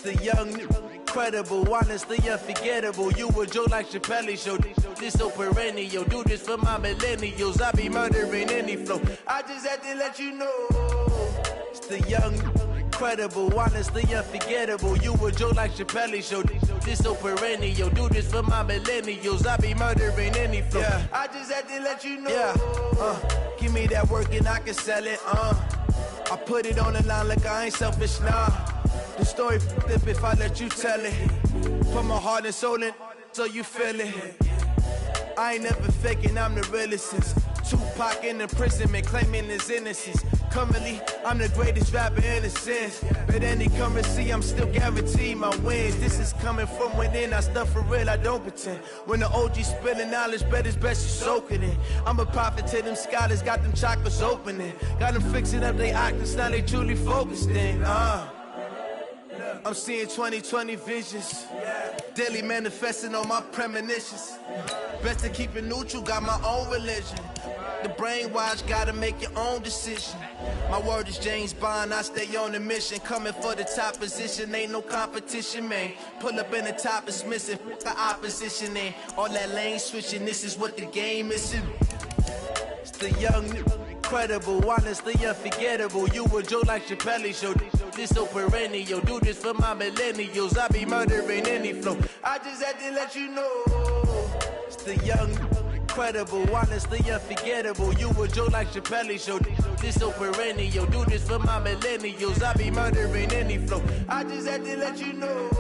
The young, incredible, honestly unforgettable. You a Joe like Chappelle show. This so perennial. Do this for my millennials. I be murdering any flow. I just had to let you know. It's the young, incredible, honestly unforgettable. You a Joe like Chappelle show. This so perennial. Do this for my millennials. I be murdering any flow. Yeah. I just had to let you know. Yeah. Give me that work and I can sell it. I put it on the line like I ain't selfish, nah. The story flip if I let you tell it. Put my heart and soul in so you feel it. I ain't never faking, I'm the realest since Tupac in imprisonment, claiming his innocence. Currently, I'm the greatest rapper in a sense. But any currency, I'm still guaranteed my wins. This is coming from within, I stuff for real, I don't pretend. When the OG spilling knowledge, bet it's best you soak it in. I'm a prophet to them scholars, got them chakras opening. Got them fixing up they octaves, now they truly focused in. I'm seeing 2020 visions. Daily manifesting on my premonitions. Best to keep it neutral, got my own religion. The brainwash, gotta make your own decision. My word is James Bond, I stay on the mission. Coming for the top position, ain't no competition, man. Pull up in the top, it's missing, the opposition in. All that lane switching, this is what the game is. It's the young, incredible, honestly unforgettable. You a Joe like Chappelle show. This so perennial. Do this for my millennials. I be murdering any flow. I just had to let you know. It's the young, incredible, honestly unforgettable. You a Joe like Chappelle show. This so perennial. Do this for my millennials. I be murdering any flow. I just had to let you know.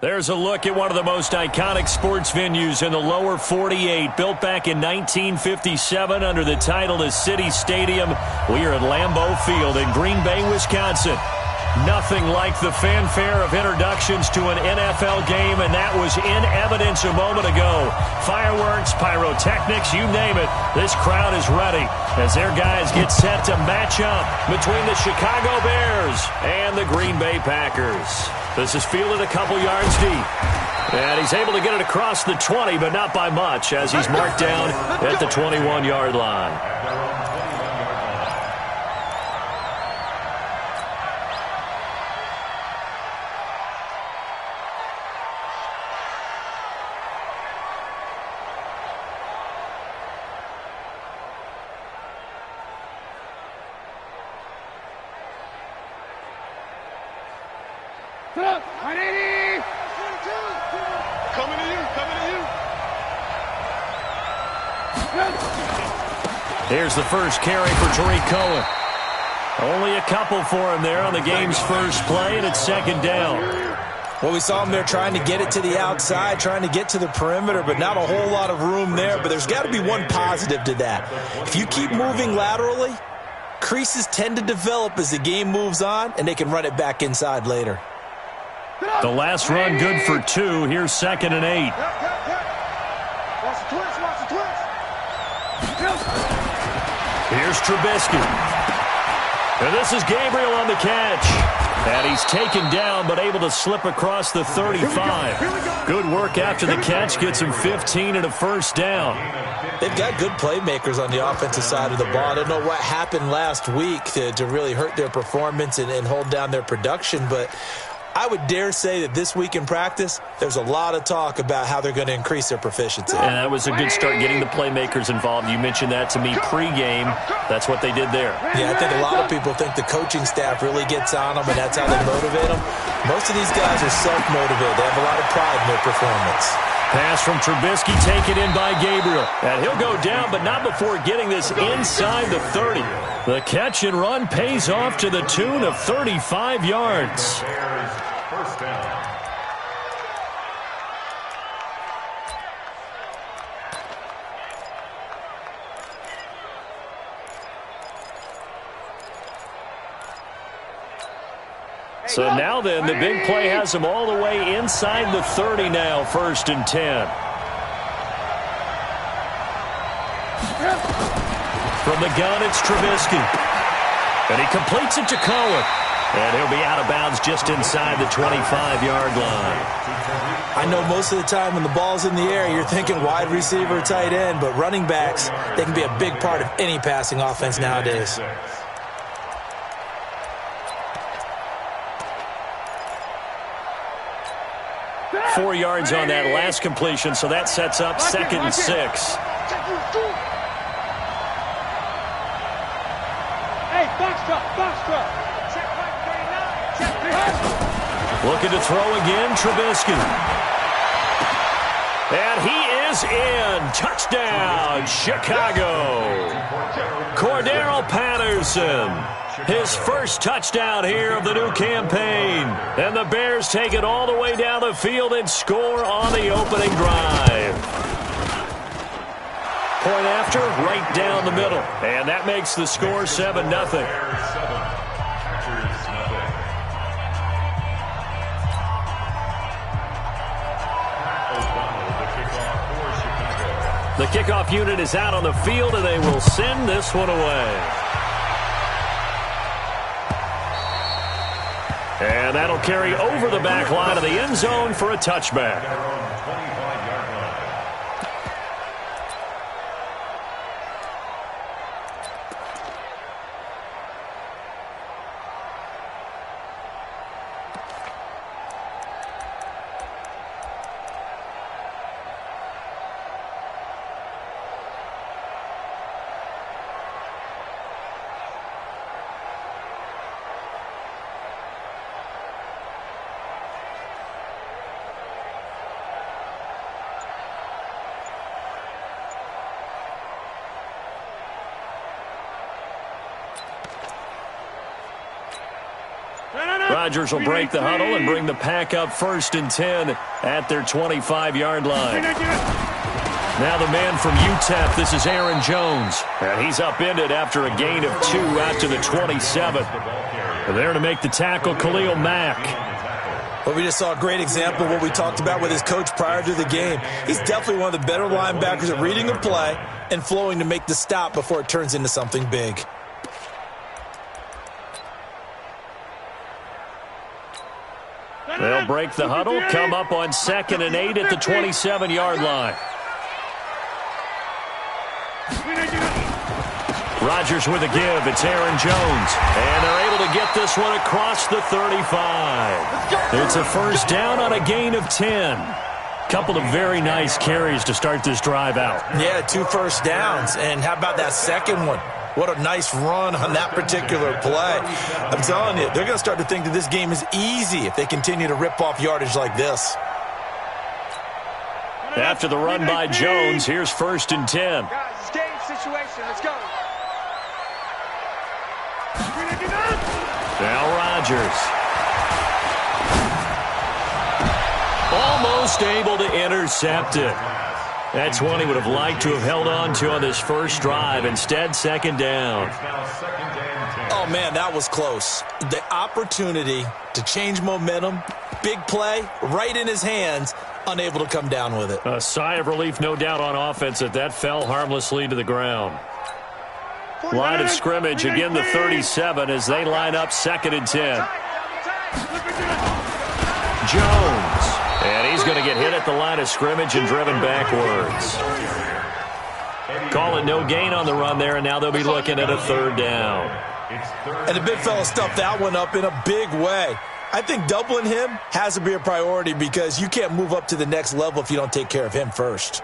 There's a look at one of the most iconic sports venues in the lower 48. Built back in 1957 under the title of City Stadium. We are at Lambeau Field in Green Bay, Wisconsin. Nothing like the fanfare of introductions to an NFL game, and that was in evidence a moment ago. Fireworks, pyrotechnics, you name it. This crowd is ready as their guys get set to match up between the Chicago Bears and the Green Bay Packers. This is fielded a couple yards deep. And he's able to get it across the 20, but not by much, as he's marked down at the 21-yard line. Here's the first carry for Tariq Cohen. Only a couple for him there on the game's first play, and it's second down. Well, we saw him there trying to get it to the outside, trying to get to the perimeter, but not a whole lot of room there. But there's got to be one positive to that. If you keep moving laterally, creases tend to develop as the game moves on, and they can run it back inside later. The last run good for 2. Here's 2nd and 8. Watch the twist, watch the twist. Here's Trubisky. And this is Gabriel on the catch. And he's taken down, but able to slip across the 35. Good work after the catch. Gets him 15 and a first down. They've got good playmakers on the offensive side of the ball. I don't know what happened last week to really hurt their performance and hold down their production, but I would dare say that this week in practice, there's a lot of talk about how they're going to increase their proficiency. And that was a good start getting the playmakers involved. You mentioned that to me pregame. That's what they did there. Yeah, I think a lot of people think the coaching staff really gets on them, and that's how they motivate them. Most of these guys are self-motivated. They have a lot of pride in their performance. Pass from Trubisky taken in by Gabriel. And he'll go down, but not before getting this inside the 30. The catch and run pays off to the tune of 35 yards. First down. So now then, the big play has them all the way inside the 30 now, 1st and 10. From the gun, it's Trubisky. And he completes it to Cohen. And he'll be out of bounds just inside the 25-yard line. I know most of the time when the ball's in the air, you're thinking wide receiver, tight end, but running backs, they can be a big part of any passing offense nowadays. 4 yards on that last completion, so that sets up 2nd and 6. Hey, box truck. Looking to throw again, Trubisky. And he is in. Touchdown, Chicago. Cordero Patterson. His first touchdown here of the new campaign. And the Bears take it all the way down the field and score on the opening drive. Point after, right down the middle. And that makes the score 7-0. The kickoff unit is out on the field, and they will send this one away. And that'll carry over the back line of the end zone for a touchback. Rodgers will break the huddle and bring the pack up 1st and 10 at their 25-yard line. Now the man from UTEP, this is Aaron Jones. And he's upended after a gain of 2 out to the 27. And there to make the tackle, Khalil Mack. Well, we just saw a great example of what we talked about with his coach prior to the game. He's definitely one of the better linebackers at reading a play and flowing to make the stop before it turns into something big. They'll break the huddle, come up on 2nd and 8 at the 27-yard line. Rodgers with a give. It's Aaron Jones. And they're able to get this one across the 35. It's a first down on a gain of 10. Couple of very nice carries to start this drive out. Yeah, 2 first downs. And how about that second one? What a nice run on that particular play. I'm telling you, they're going to start to think that this game is easy if they continue to rip off yardage like this. After the run by Jones, here's 1st and 10. Guys, it's game situation. Let's go. Now Rodgers. Almost able to intercept it. That's one he would have liked to have held on to on this first drive. Instead, 2nd down. Oh, man, that was close. The opportunity to change momentum, big play, right in his hands, unable to come down with it. A sigh of relief, no doubt, on offense that fell harmlessly to the ground. Line of scrimmage, again the 37 as they line up 2nd and 10. Jones. And he's going to get hit at the line of scrimmage and driven backwards. Call it no gain on the run there, and now they'll be looking at a 3rd down. And the big fella stuffed that one up in a big way. I think doubling him has to be a priority because you can't move up to the next level if you don't take care of him first.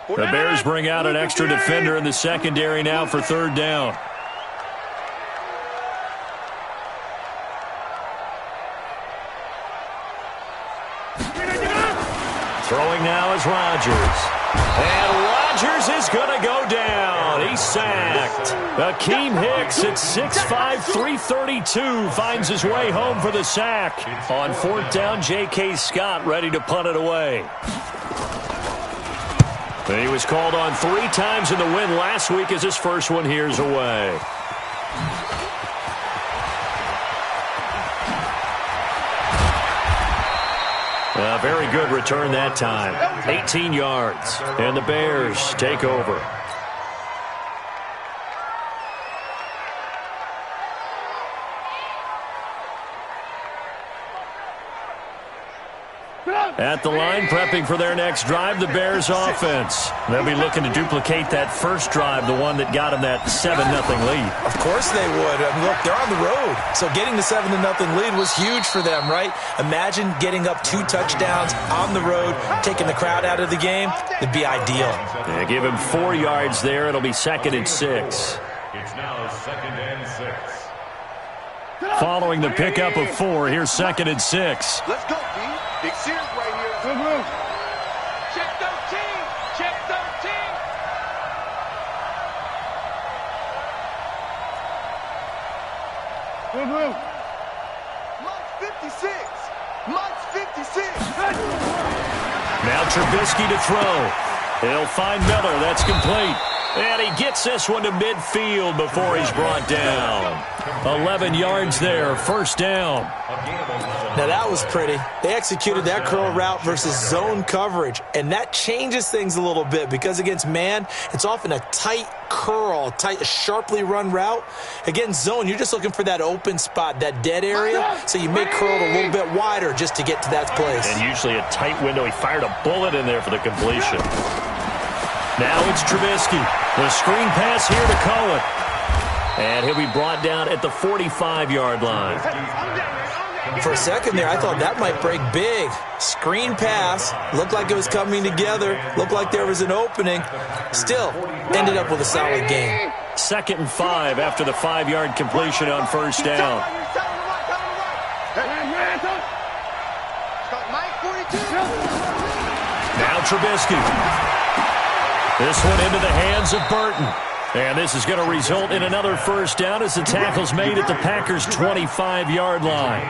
The Bears bring out an extra defender in the secondary now for 3rd down. Throwing now is Rodgers. And Rodgers is going to go down. He's sacked. Akeem Hicks at 6'5", 332 finds his way home for the sack. On 4th down, J.K. Scott ready to punt it away. He was called on 3 times in the win last week as his first one here's away. A very good return that time. 18 yards. And the Bears take over. At the line, prepping for their next drive, the Bears offense. They'll be looking to duplicate that first drive, the one that got them that 7-0 lead. Of course they would. I mean, look, they're on the road. So getting the 7-0 lead was huge for them, right? Imagine getting up 2 touchdowns on the road, taking the crowd out of the game. It'd be ideal. Yeah, give him 4 yards there. It'll be 2nd and 6. It's now 2nd and 6. Following the pickup of 4, here's 2nd and 6. Let's go, D. Big series right here. Check 13. Check 13. Lunch 56. Lunch 56. Now Trubisky to throw. He'll find Miller. That's complete. And he gets this one to midfield before he's brought down. 11 yards there, first down. Now that was pretty. They executed that curl route versus zone coverage, and that changes things a little bit because against man, it's often a tight curl, tight, sharply run route. Against zone, you're just looking for that open spot, that dead area, so you make curl a little bit wider just to get to that place. And usually a tight window. He fired a bullet in there for the completion. Now it's Trubisky. The screen pass here to Cohen. And he'll be brought down at the 45-yard line. For a second there, I thought that might break big. Screen pass. Looked like it was coming together. Looked like there was an opening. Still, ended up with a solid game. 2nd and 5 after the 5-yard completion on first down. Now Trubisky. This one into the hands of Burton. And this is going to result in another first down as the tackle's made at the Packers' 25-yard line.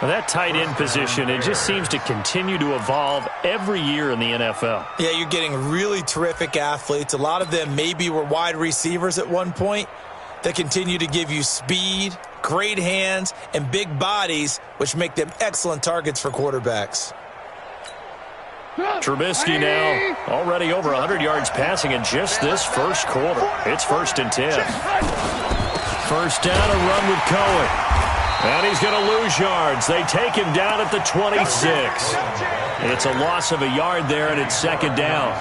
Well, that tight end position, it just seems to continue to evolve every year in the NFL. Yeah, you're getting really terrific athletes. A lot of them maybe were wide receivers at one point. They continue to give you speed, great hands, and big bodies, which make them excellent targets for quarterbacks. Trubisky now already over 100 yards passing in just this first quarter. It's 1st and 10. First down, a run with Cohen. And he's going to lose yards. They take him down at the 26. It's a loss of a yard there, and it's 2nd down.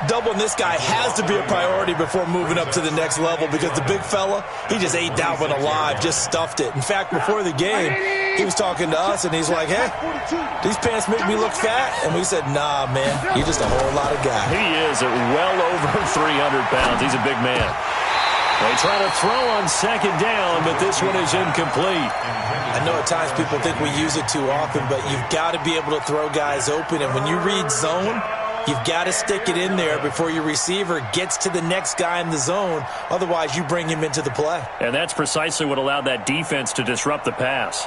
Doubling this guy has to be a priority before moving up to the next level because the big fella, he just ate that one alive, just stuffed it. In fact, before the game, he was talking to us, and he's like, hey, these pants make me look fat? And we said, nah, man, you're just a whole lot of guy. He is at well over 300 pounds. He's a big man. They try to throw on 2nd down, but this one is incomplete. I know at times people think we use it too often, but you've got to be able to throw guys open. And when you read zone, you've got to stick it in there before your receiver gets to the next guy in the zone. Otherwise, you bring him into the play. And that's precisely what allowed that defense to disrupt the pass.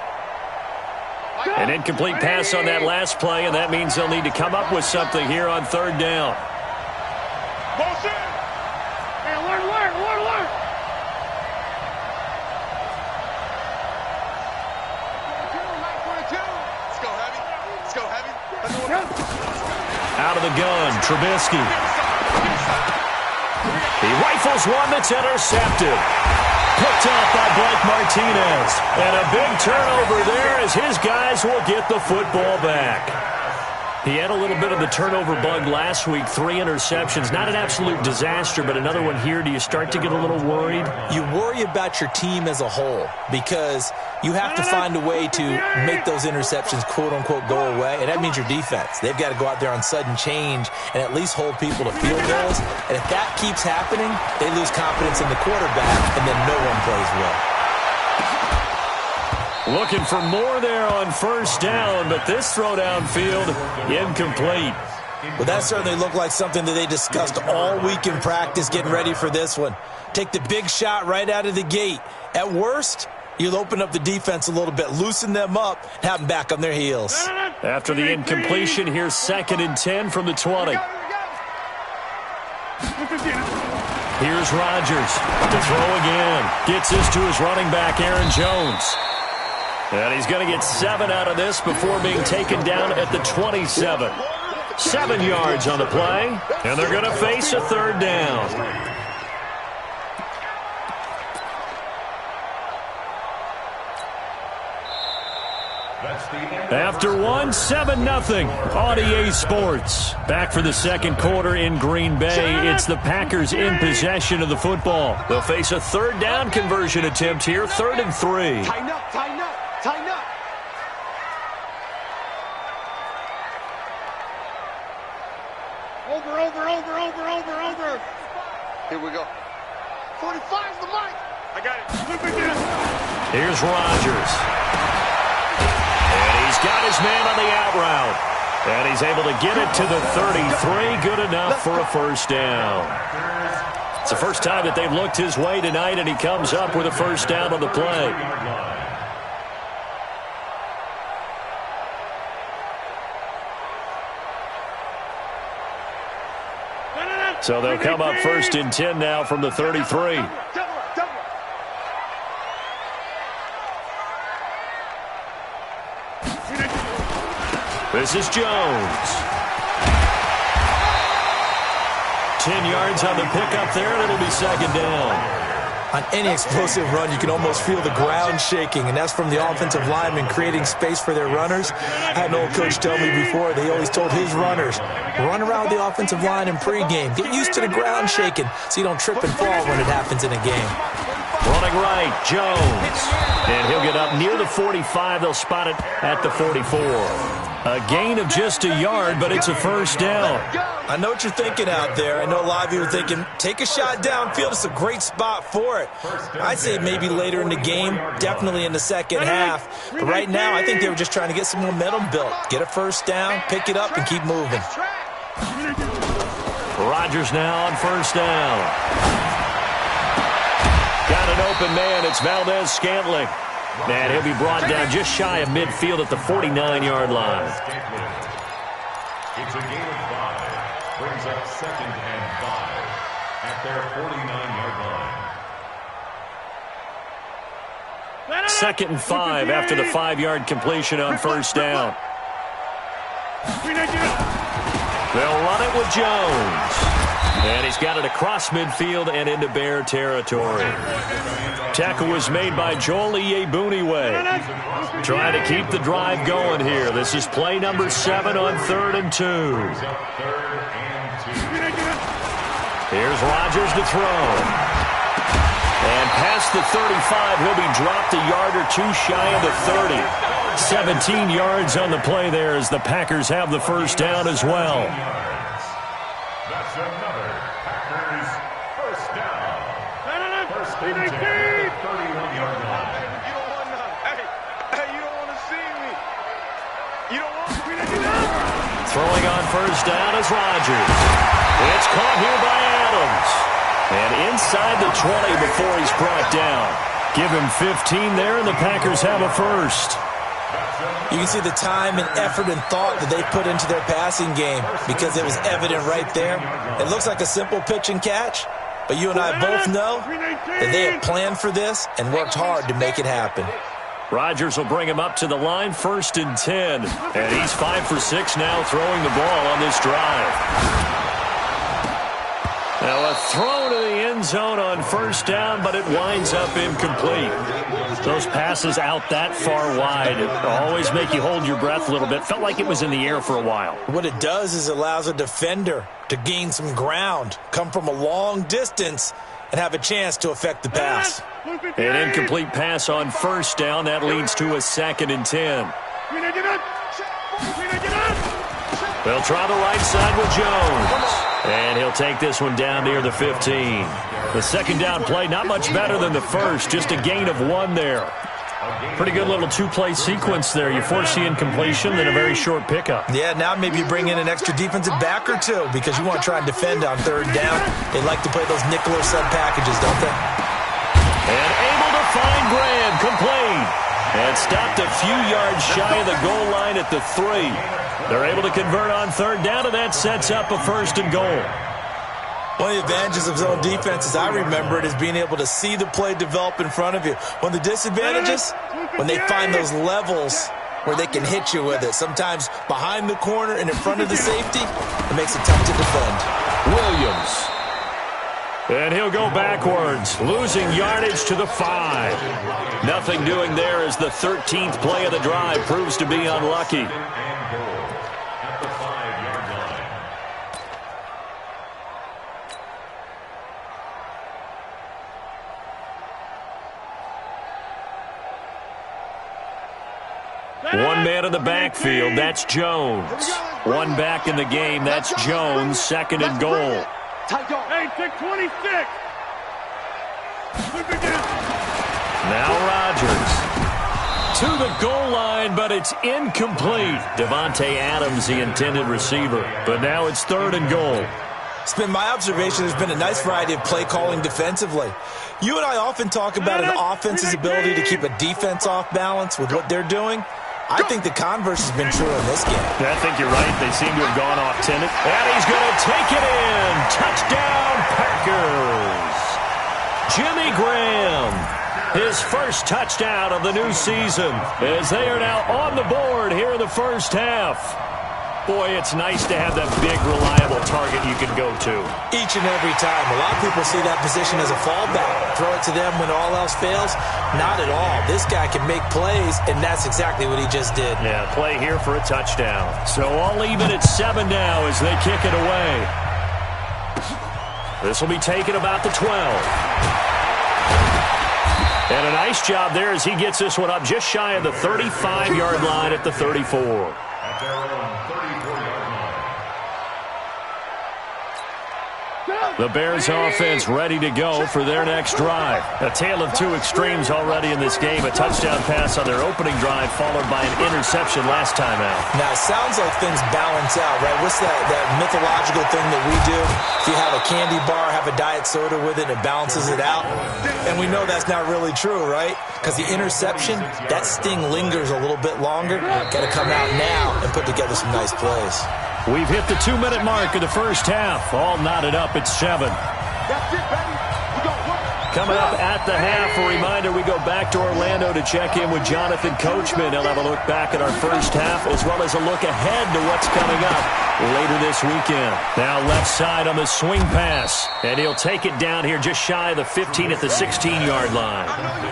An incomplete pass on that last play, and that means they'll need to come up with something here on 3rd down. Out of the gun, Trubisky. He rifles one that's intercepted. Picked off by Blake Martinez. And a big turnover there as his guys will get the football back. He had a little bit of the turnover bug last week, 3 interceptions. Not an absolute disaster, but another one here. Do you start to get a little worried? You worry about your team as a whole because you have to find a way to make those interceptions, quote-unquote, go away, and that means your defense. They've got to go out there on sudden change and at least hold people to field goals. And if that keeps happening, they lose confidence in the quarterback, and then no one plays well. Looking for more there on first down, but this throw downfield, incomplete. Well, that certainly looked like something that they discussed all week in practice getting ready for this one. Take the big shot right out of the gate. At worst, you'll open up the defense a little bit, loosen them up, and have them back on their heels. After the incompletion, here's 2nd and 10 from the 20. Here's Rodgers to throw again. Gets this to his running back, Aaron Jones. And he's going to get 7 out of this before being taken down at the 27. 7 yards on the play, and they're going to face a 3rd down. After 7-0 on EA Sports. Back for the second quarter in Green Bay. It's the Packers in possession of the football. They'll face a third down conversion attempt here, 3rd and 3. Tighten up, tighten up, tighten up. Over. Here we go. 45's the mic. I got it. Here's Rodgers. And he's got his man on the out route. And he's able to get it to the 33. Good enough for a first down. It's the first time that they've looked his way tonight, and he comes up with a first down on the play. So they'll come up 1st and 10 now from the 33. This is Jones. 10 yards on the pickup there, and it'll be 2nd down. On any explosive run, you can almost feel the ground shaking, and that's from the offensive linemen creating space for their runners. I had an old coach tell me before, they always told his runners, run around the offensive line in pregame. Get used to the ground shaking so you don't trip and fall when it happens in a game. Running right, Jones. And he'll get up near the 45. They'll spot it at the 44. A gain of just a yard, but it's a first down. I know what you're thinking out there. I know a lot of you are thinking, take a shot downfield. It's a great spot for it. I'd say maybe later in the game, definitely in the second half. But right now, I think they were just trying to get some momentum built. Get a first down, pick it up, and keep moving. Rodgers now on first down. Got an open man. It's Valdez-Scantling. And he'll be brought down just shy of midfield at the 49-yard line. It's a gain of 5. Brings up 2nd and 5 at their 49-yard line. 2nd and 5 after the 5-yard completion on first down. They'll run it with Jones. And he's got it across midfield and into Bear territory. Tackle was made by Joel Iyiegbuniwe. Trying to keep the drive going here. This is play number 7 on 3rd and 2. Here's Rodgers to throw. And past the 35, he'll be dropped a yard or two shy of the 30. 17 yards on the play there as the Packers have the first down as well. That's another Packers first down. First and 10 at the 31-yard line. You don't want none. Hey, you don't want to see me. You don't want me to do that. Throwing on first down is Rodgers. It's caught here by Adams. And inside the 20 before he's brought down. Give him 15 there, and the Packers have a first. You can see the time and effort and thought that they put into their passing game because it was evident right there. It looks like a simple pitch and catch, but you and I both know that they had planned for this and worked hard to make it happen. Rodgers will bring him up to the line, 1st and 10. And he's 5 for 6 now throwing the ball on this drive. Now a throw to the end zone on first down, but it winds up incomplete. Those passes out that far wide always make you hold your breath a little bit. Felt like it was in the air for a while. What it does is it allows a defender to gain some ground, come from a long distance, and have a chance to affect the pass. An incomplete pass on first down. That leads to a 2nd and 10. They'll try the right side with Jones. And he'll take this one down near the 15. The second down play, not much better than the first. Just a gain of 1 there. Pretty good little two-play sequence there. You force the incompletion, then a very short pickup. Yeah, now maybe you bring in an extra defensive back or two because you want to try and defend on third down. They like to play those nickel or sub packages, don't they? And able to find Graham, complete. And stopped a few yards shy of the goal line at the 3. They're able to convert on third down, and that sets up a 1st and goal. One of the advantages of zone defense, as I remember it, is being able to see the play develop in front of you. One of the disadvantages, when they find those levels where they can hit you with it. Sometimes behind the corner and in front of the safety, it makes it tough to defend. Williams. And he'll go backwards, losing yardage to the 5. Nothing doing there as the 13th play of the drive proves to be unlucky. One man in the backfield, that's Jones. One back in the game, that's Jones, second and goal. Hey, 626. Now Rodgers. To the goal line, but it's incomplete. Devontae Adams, the intended receiver. But now it's third and goal. It's been my observation there's been a nice variety of play calling defensively. You and I often talk about an offense's ability to keep a defense off balance with what they're doing. I think the converse has been true in this game. I think you're right. They seem to have gone off tenant. And he's going to take it in. Touchdown, Packers. Jimmy Graham, his first touchdown of the new season, as they are now on the board here in the first half. Boy, it's nice to have that big, reliable target you can go to. Each and every time. A lot of people see that position as a fallback. Throw it to them when all else fails. Not at all. This guy can make plays, and that's exactly what he just did. Yeah, play here for a touchdown. So all even at 7 now as they kick it away. This will be taken about the 12. And a nice job there as he gets this one up just shy of the 35-yard line at the 34. The Bears offense ready to go for their next drive. A tale of two extremes already in this game. A touchdown pass on their opening drive followed by an interception last time out. Now, it sounds like things balance out, right? What's that mythological thing that we do? If you have a candy bar, have a diet soda with it, it balances it out. And we know that's not really true, right? Because the interception, that sting lingers a little bit longer. Got to come out now and put together some nice plays. We've hit the 2-minute mark of the first half. All knotted up at 7. That's it, baby. We gon' work. Coming up at the half, a reminder, we go back to Orlando to check in with Jonathan Coachman. He'll have a look back at our first half as well as a look ahead to what's coming up later this weekend. Now left side on the swing pass, and he'll take it down here just shy of the 15 at the 16-yard line.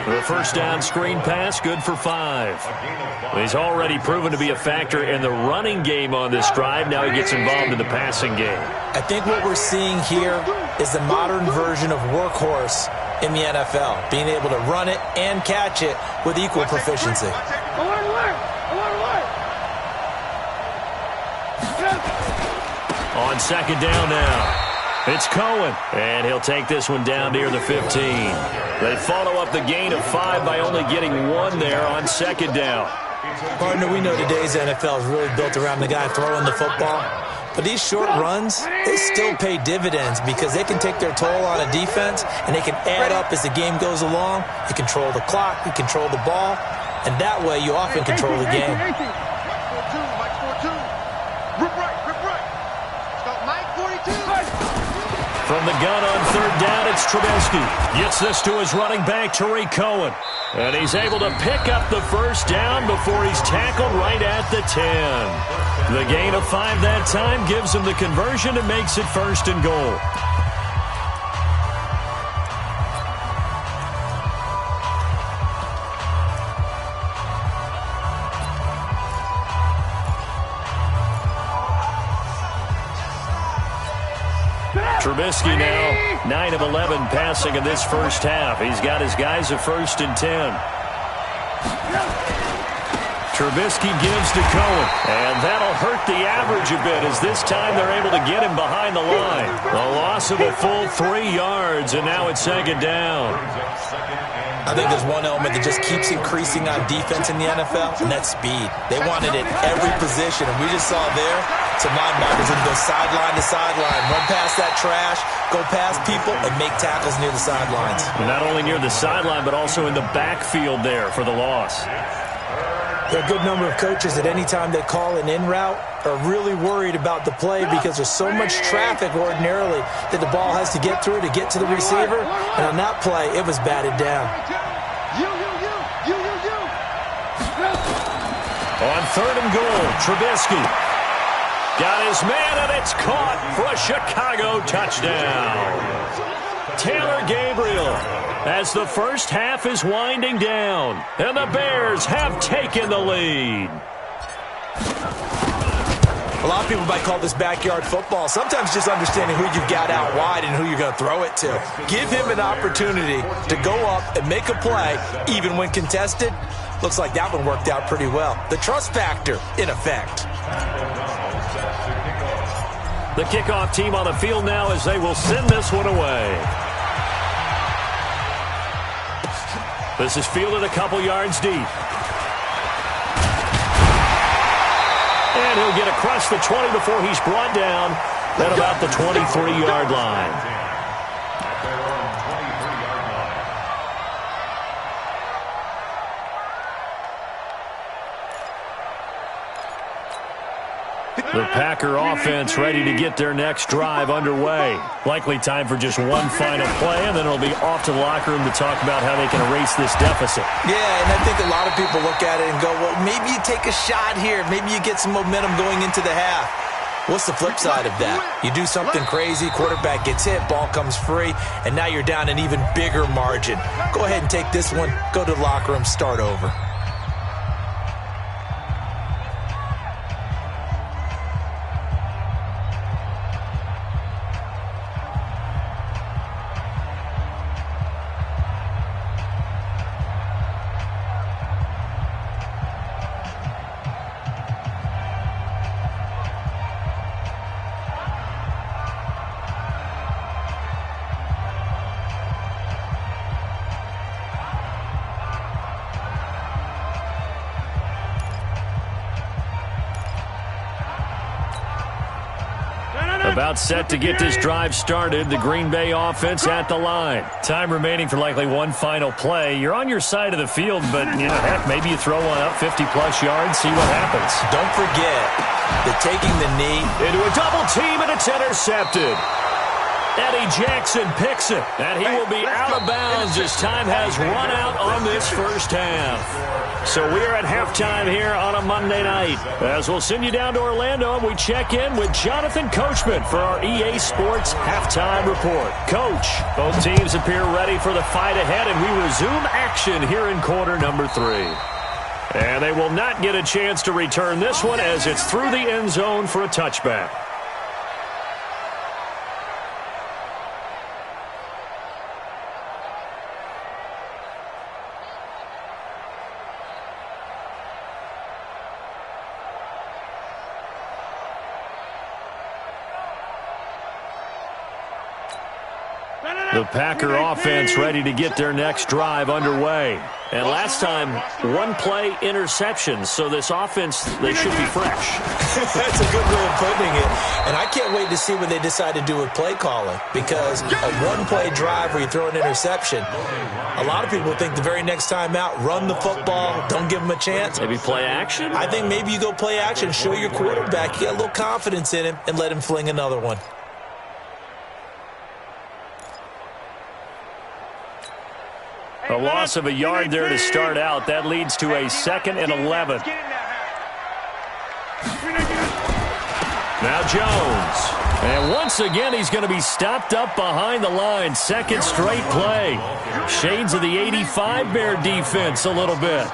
The first down screen pass, good for 5. He's already proven to be a factor in the running game on this drive. Now he gets involved in the passing game. I think what we're seeing here is the modern version of workhorse in the NFL, being able to run it and catch it with equal proficiency. On second down now, it's Cohen, and he'll take this one down near the 15. They follow up the gain of 5 by only getting 1 there on second down. Partner, we know today's NFL is really built around the guy throwing the football. But these short runs, they still pay dividends because they can take their toll on a defense and they can add up as the game goes along. You control the clock, you control the ball, and that way you often control the game. From the gun on third down, it's Trubisky. Gets this to his running back, Tariq Cohen. And he's able to pick up the first down before he's tackled right at the 10. The gain of 5 that time gives him the conversion and makes it first and goal. Trubisky now 9 of 11 passing in this first half. He's got his guys a 1st and 10. Trubisky gives to Cohen, and that'll hurt the average a bit as this time they're able to get him behind the line. A loss of a full 3 yards, and now it's second down. I think there's one element that just keeps increasing on defense in the NFL, and that's speed. They want it at every position, and we just saw there some linebackers who go sideline to sideline, run past that trash, go past people, and make tackles near the sidelines. And not only near the sideline, but also in the backfield there for the loss. There are a good number of coaches at any time they call an in route are really worried about the play because there's so much traffic ordinarily that the ball has to get through to get to the receiver. And on that play, it was batted down. On third and goal, Trubisky got his man, and it's caught for a Chicago touchdown. Taylor Gabriel, as the first half is winding down, and the Bears have taken the lead. A lot of people might call this backyard football. Sometimes just understanding who you've got out wide and who you're going to throw it to. Give him an opportunity to go up and make a play, even when contested. Looks like that one worked out pretty well. The trust factor, in effect. The kickoff team on the field now as they will send this one away. This is fielded a couple yards deep. And he'll get across the 20 before he's brought down at about the 23-yard line. The Packer offense ready to get their next drive underway. Likely time for just one final play, and then it'll be off to the locker room to talk about how they can erase this deficit. Yeah, and I think a lot of people look at it and go, well, maybe you take a shot here. Maybe you get some momentum going into the half. What's the flip side of that? You do something crazy, quarterback gets hit, ball comes free, and now you're down an even bigger margin. Go ahead and take this one, go to the locker room, start over. About set to get this drive started. The Green Bay offense at the line. Time remaining for likely one final play. You're on your side of the field, but, heck, maybe you throw one up 50-plus yards, see what happens. Don't forget that taking the knee into a double team, and it's intercepted. Eddie Jackson picks it, and he will be out of bounds as time has run out on this first half. So we are at halftime here on a Monday night. As we'll send you down to Orlando, and we check in with Jonathan Coachman for our EA Sports Halftime Report. Coach, both teams appear ready for the fight ahead, and we resume action here in quarter number 3. And they will not get a chance to return this one as it's through the end zone for a touchback. The Packer offense ready to get their next drive underway. And last time, one-play interception. So this offense, they should be fresh. That's a good way of putting it. And I can't wait to see what they decide to do with play calling. Because a one-play drive where you throw an interception, a lot of people think the very next time out, run the football, don't give them a chance. Maybe play action? I think maybe you go play action, show your quarterback, you got a little confidence in him, and let him fling another one. A loss of a yard there to start out. That leads to a 2nd and 11. Now Jones. And once again, he's going to be stopped up behind the line. Second straight play. Shades of the 85 Bear defense a little bit.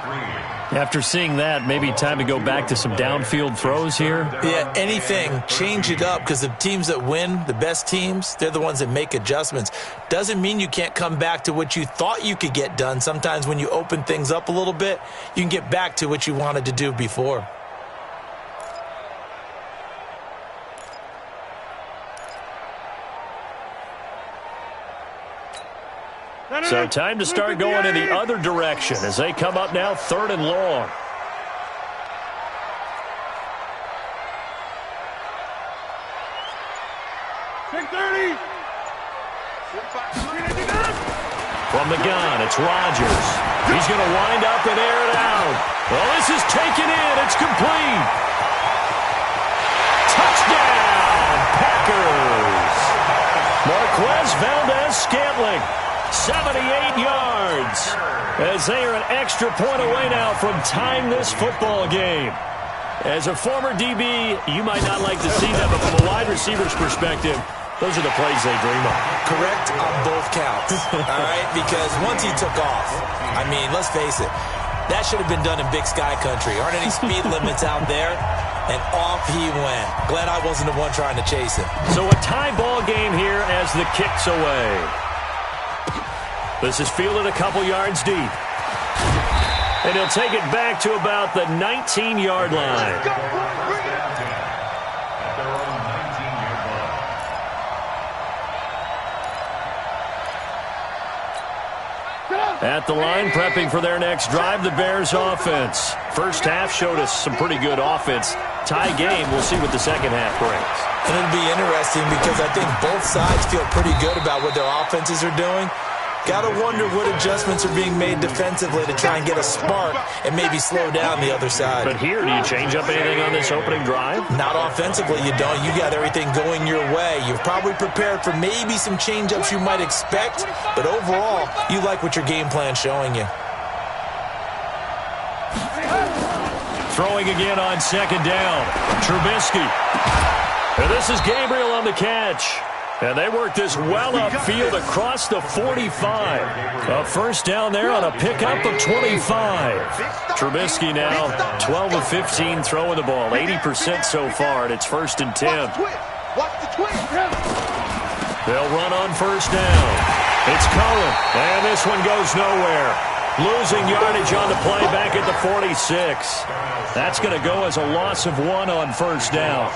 After seeing that, maybe time to go back to some downfield throws here. Yeah, anything. Change it up because the teams that win, the best teams, they're the ones that make adjustments. Doesn't mean you can't come back to what you thought you could get done. Sometimes when you open things up a little bit, you can get back to what you wanted to do before. So time to start going in the other direction as they come up now 3rd and long. From the gun, it's Rodgers. He's going to wind up and air it out. Well, this is taken in. It's complete. Touchdown, Packers. Marquez Valdez-Scantling. 78 yards as they are an extra point away now from tying this football game. As a former DB, you might not like to see that, but from a wide receiver's perspective, Those are the plays they dream of. Correct on both counts, all right? Because once he took off, I mean, let's face it, that should have been done in Big Sky Country. Aren't any speed limits out there? And off he went. Glad I wasn't the one trying to chase him. So a tie ball game here as the kick's away. This is fielded a couple yards deep. And he'll take it back to about the 19-yard line. At the line, prepping for their next drive, the Bears offense. First half showed us some pretty good offense. Tie game, we'll see what the second half brings. And it'll be interesting because I think both sides feel pretty good about what their offenses are doing. Got to wonder what adjustments are being made defensively to try and get a spark and maybe slow down the other side. But here, do you change up anything on this opening drive? Not offensively, you don't. You got everything going your way. You've probably prepared for maybe some change-ups you might expect, but overall, you like what your game plan's showing you. Throwing again on second down. Trubisky. And this is Gabriel on the catch. And they work this well upfield across the 45. A first down there on a pickup of 25. Trubisky now 12 of 15 throwing the ball. 80% so far, and it's 1st and 10. They'll run on first down. It's Cohen, and this one goes nowhere. Losing yardage on the play back at the 46. That's going to go as a loss of 1 on first down.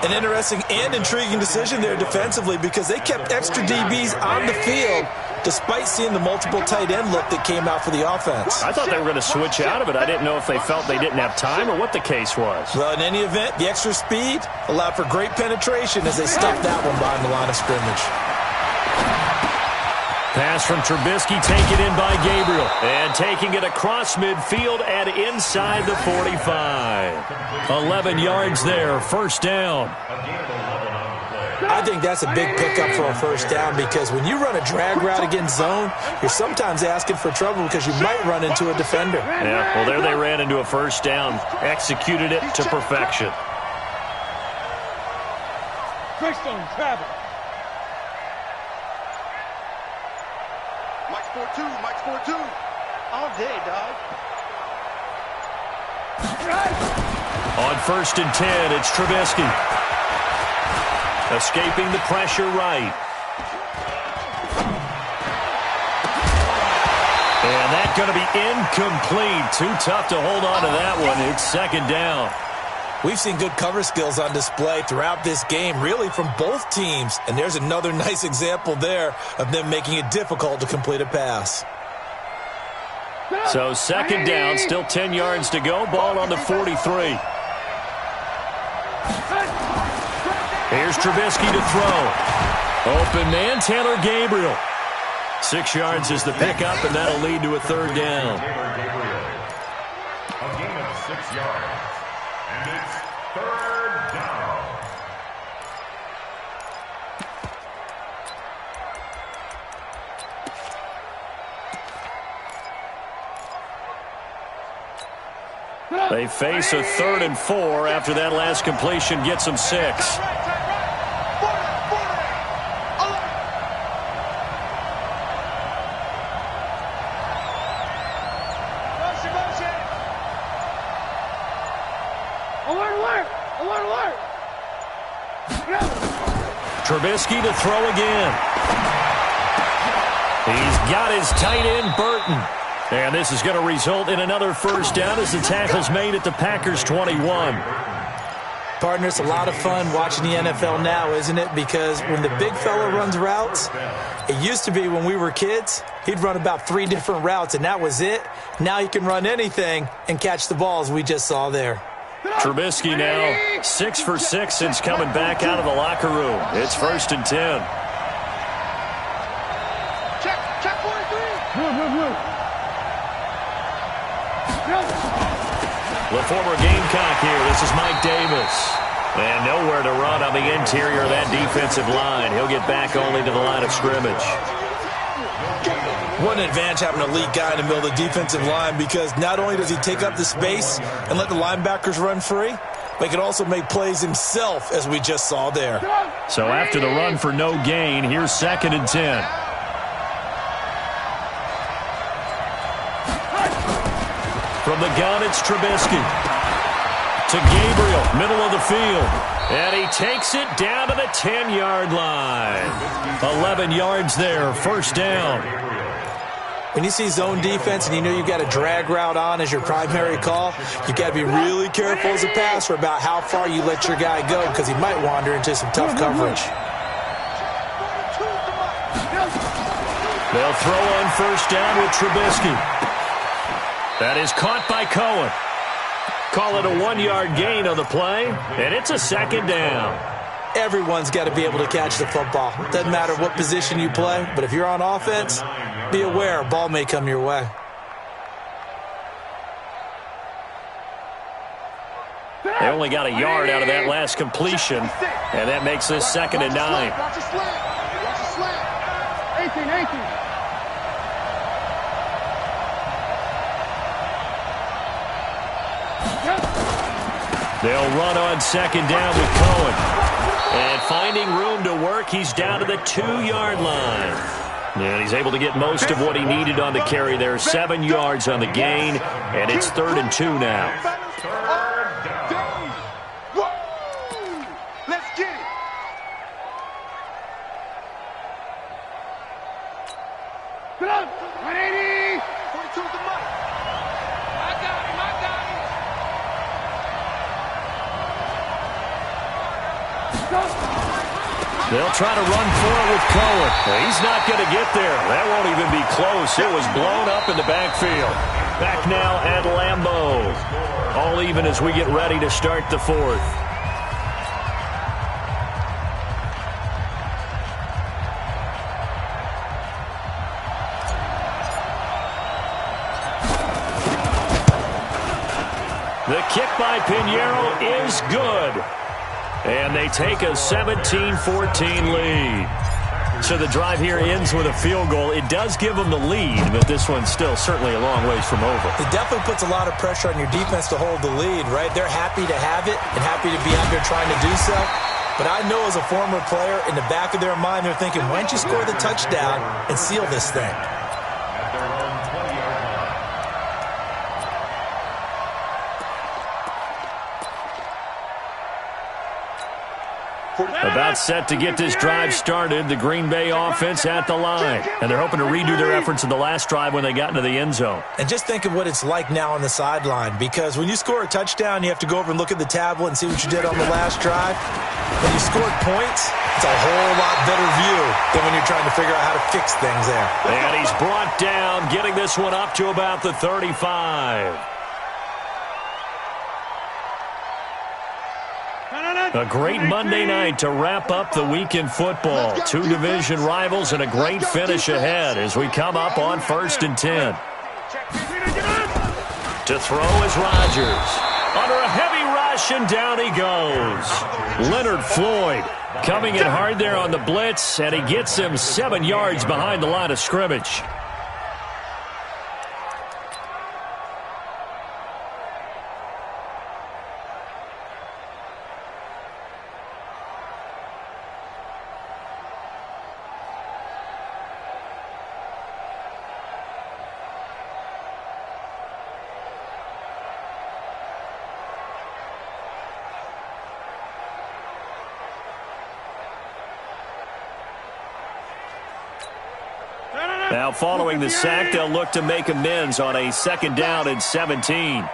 An interesting and intriguing decision there defensively because they kept extra DBs on the field despite seeing the multiple tight end look that came out for the offense. I thought they were going to switch out of it. I didn't know if they felt they didn't have time or what the case was. Well, in any event, the extra speed allowed for great penetration as they stuffed that one behind the line of scrimmage. Pass from Trubisky taken in by Gabriel. And taking it across midfield and inside the 45. 11 yards there, first down. I think that's a big pickup for a first down because when you run a drag route against zone, you're sometimes asking for trouble because you might run into a defender. Yeah, well, there they ran into a first down. Executed it to perfection. Greystone, travel. Mike's 4-2. All day, dog. On 1st and 10, it's Trubisky. Escaping the pressure right. And that's going to be incomplete. Too tough to hold on to that one. It's 2nd down. We've seen good cover skills on display throughout this game, really from both teams. And there's another nice example there of them making it difficult to complete a pass. So 2nd down, still 10 yards to go. Ball on the 43. Here's Trubisky to throw. Open man, Taylor Gabriel. 6 yards is the pickup, and that'll lead to a 3rd down. A gain of 6 yards. And it's 3rd down. They face a 3rd and 4 after that last completion gets them 6. Trubisky to throw again. He's got his tight end, Burton. And this is going to result in another first down as the tackle's made at the Packers' 21. Partner, it's a lot of fun watching the NFL now, isn't it? Because when the big fella runs routes, it used to be when we were kids, he'd run about 3 different routes, and that was it. Now he can run anything and catch the balls we just saw there. Trubisky now 6 for 6 since coming back out of the locker room. It's 1st and 10. Check 43. The former Gamecock here. This is Mike Davis. And nowhere to run on the interior of that defensive line. He'll get back only to the line of scrimmage. What an advantage having an elite guy in the middle of the defensive line because not only does he take up the space and let the linebackers run free, but he can also make plays himself, as we just saw there. So after the run for no gain, here's 2nd and 10. From the gun, it's Trubisky. To Gabriel, middle of the field. And he takes it down to the 10-yard line. 11 yards there, 1st down. When you see zone defense and you know you've got a drag route on as your primary call, you've got to be really careful as a passer about how far you let your guy go because he might wander into some tough coverage. They'll throw on 1st down with Trubisky. That is caught by Cohen. Call it a 1-yard gain on the play, and it's a 2nd down. Everyone's got to be able to catch the football. Doesn't matter what position you play, but if you're on offense, be aware a ball may come your way. They only got a yard out of that last completion, and that makes this 2nd and 9. Watch the slant. Watch the slant. 18. They'll run on 2nd down with Cohen. And finding room to work, he's down to the 2-yard line. And he's able to get most of what he needed on the carry there. 7 yards on the gain, and it's 3rd and 2 now. Let's get it. Put up. 180. 42 with the mic. I got him. They'll try to run for it with Cohen. He's not going to get there. That won't even be close. It was blown up in the backfield. Back now at Lambeau. All even as we get ready to start the 4th. The kick by Pinheiro is good. And they take a 17-14 lead. So the drive here ends with a field goal. It does give them the lead, but this one's still certainly a long ways from over. It definitely puts a lot of pressure on your defense to hold the lead, right? They're happy to have it and happy to be out there trying to do so. But I know as a former player, in the back of their mind, they're thinking, why don't you score the touchdown and seal this thing? About set to get this drive started, the Green Bay offense at the line. And they're hoping to redo their efforts in the last drive when they got into the end zone. And just think of what it's like now on the sideline, because when you score a touchdown, you have to go over and look at the tablet and see what you did on the last drive. When you scored points, it's a whole lot better view than when you're trying to figure out how to fix things there. And he's brought down, getting this one up to about the 35. A great Monday night to wrap up the week in football. 2 division rivals and a great finish ahead as we come up on 1st and 10. To throw is Rodgers. Under a heavy rush, and down he goes. Leonard Floyd coming in hard there on the blitz, and he gets him 7 yards behind the line of scrimmage. Now following the sack, they'll look to make amends on a 2nd down and 17.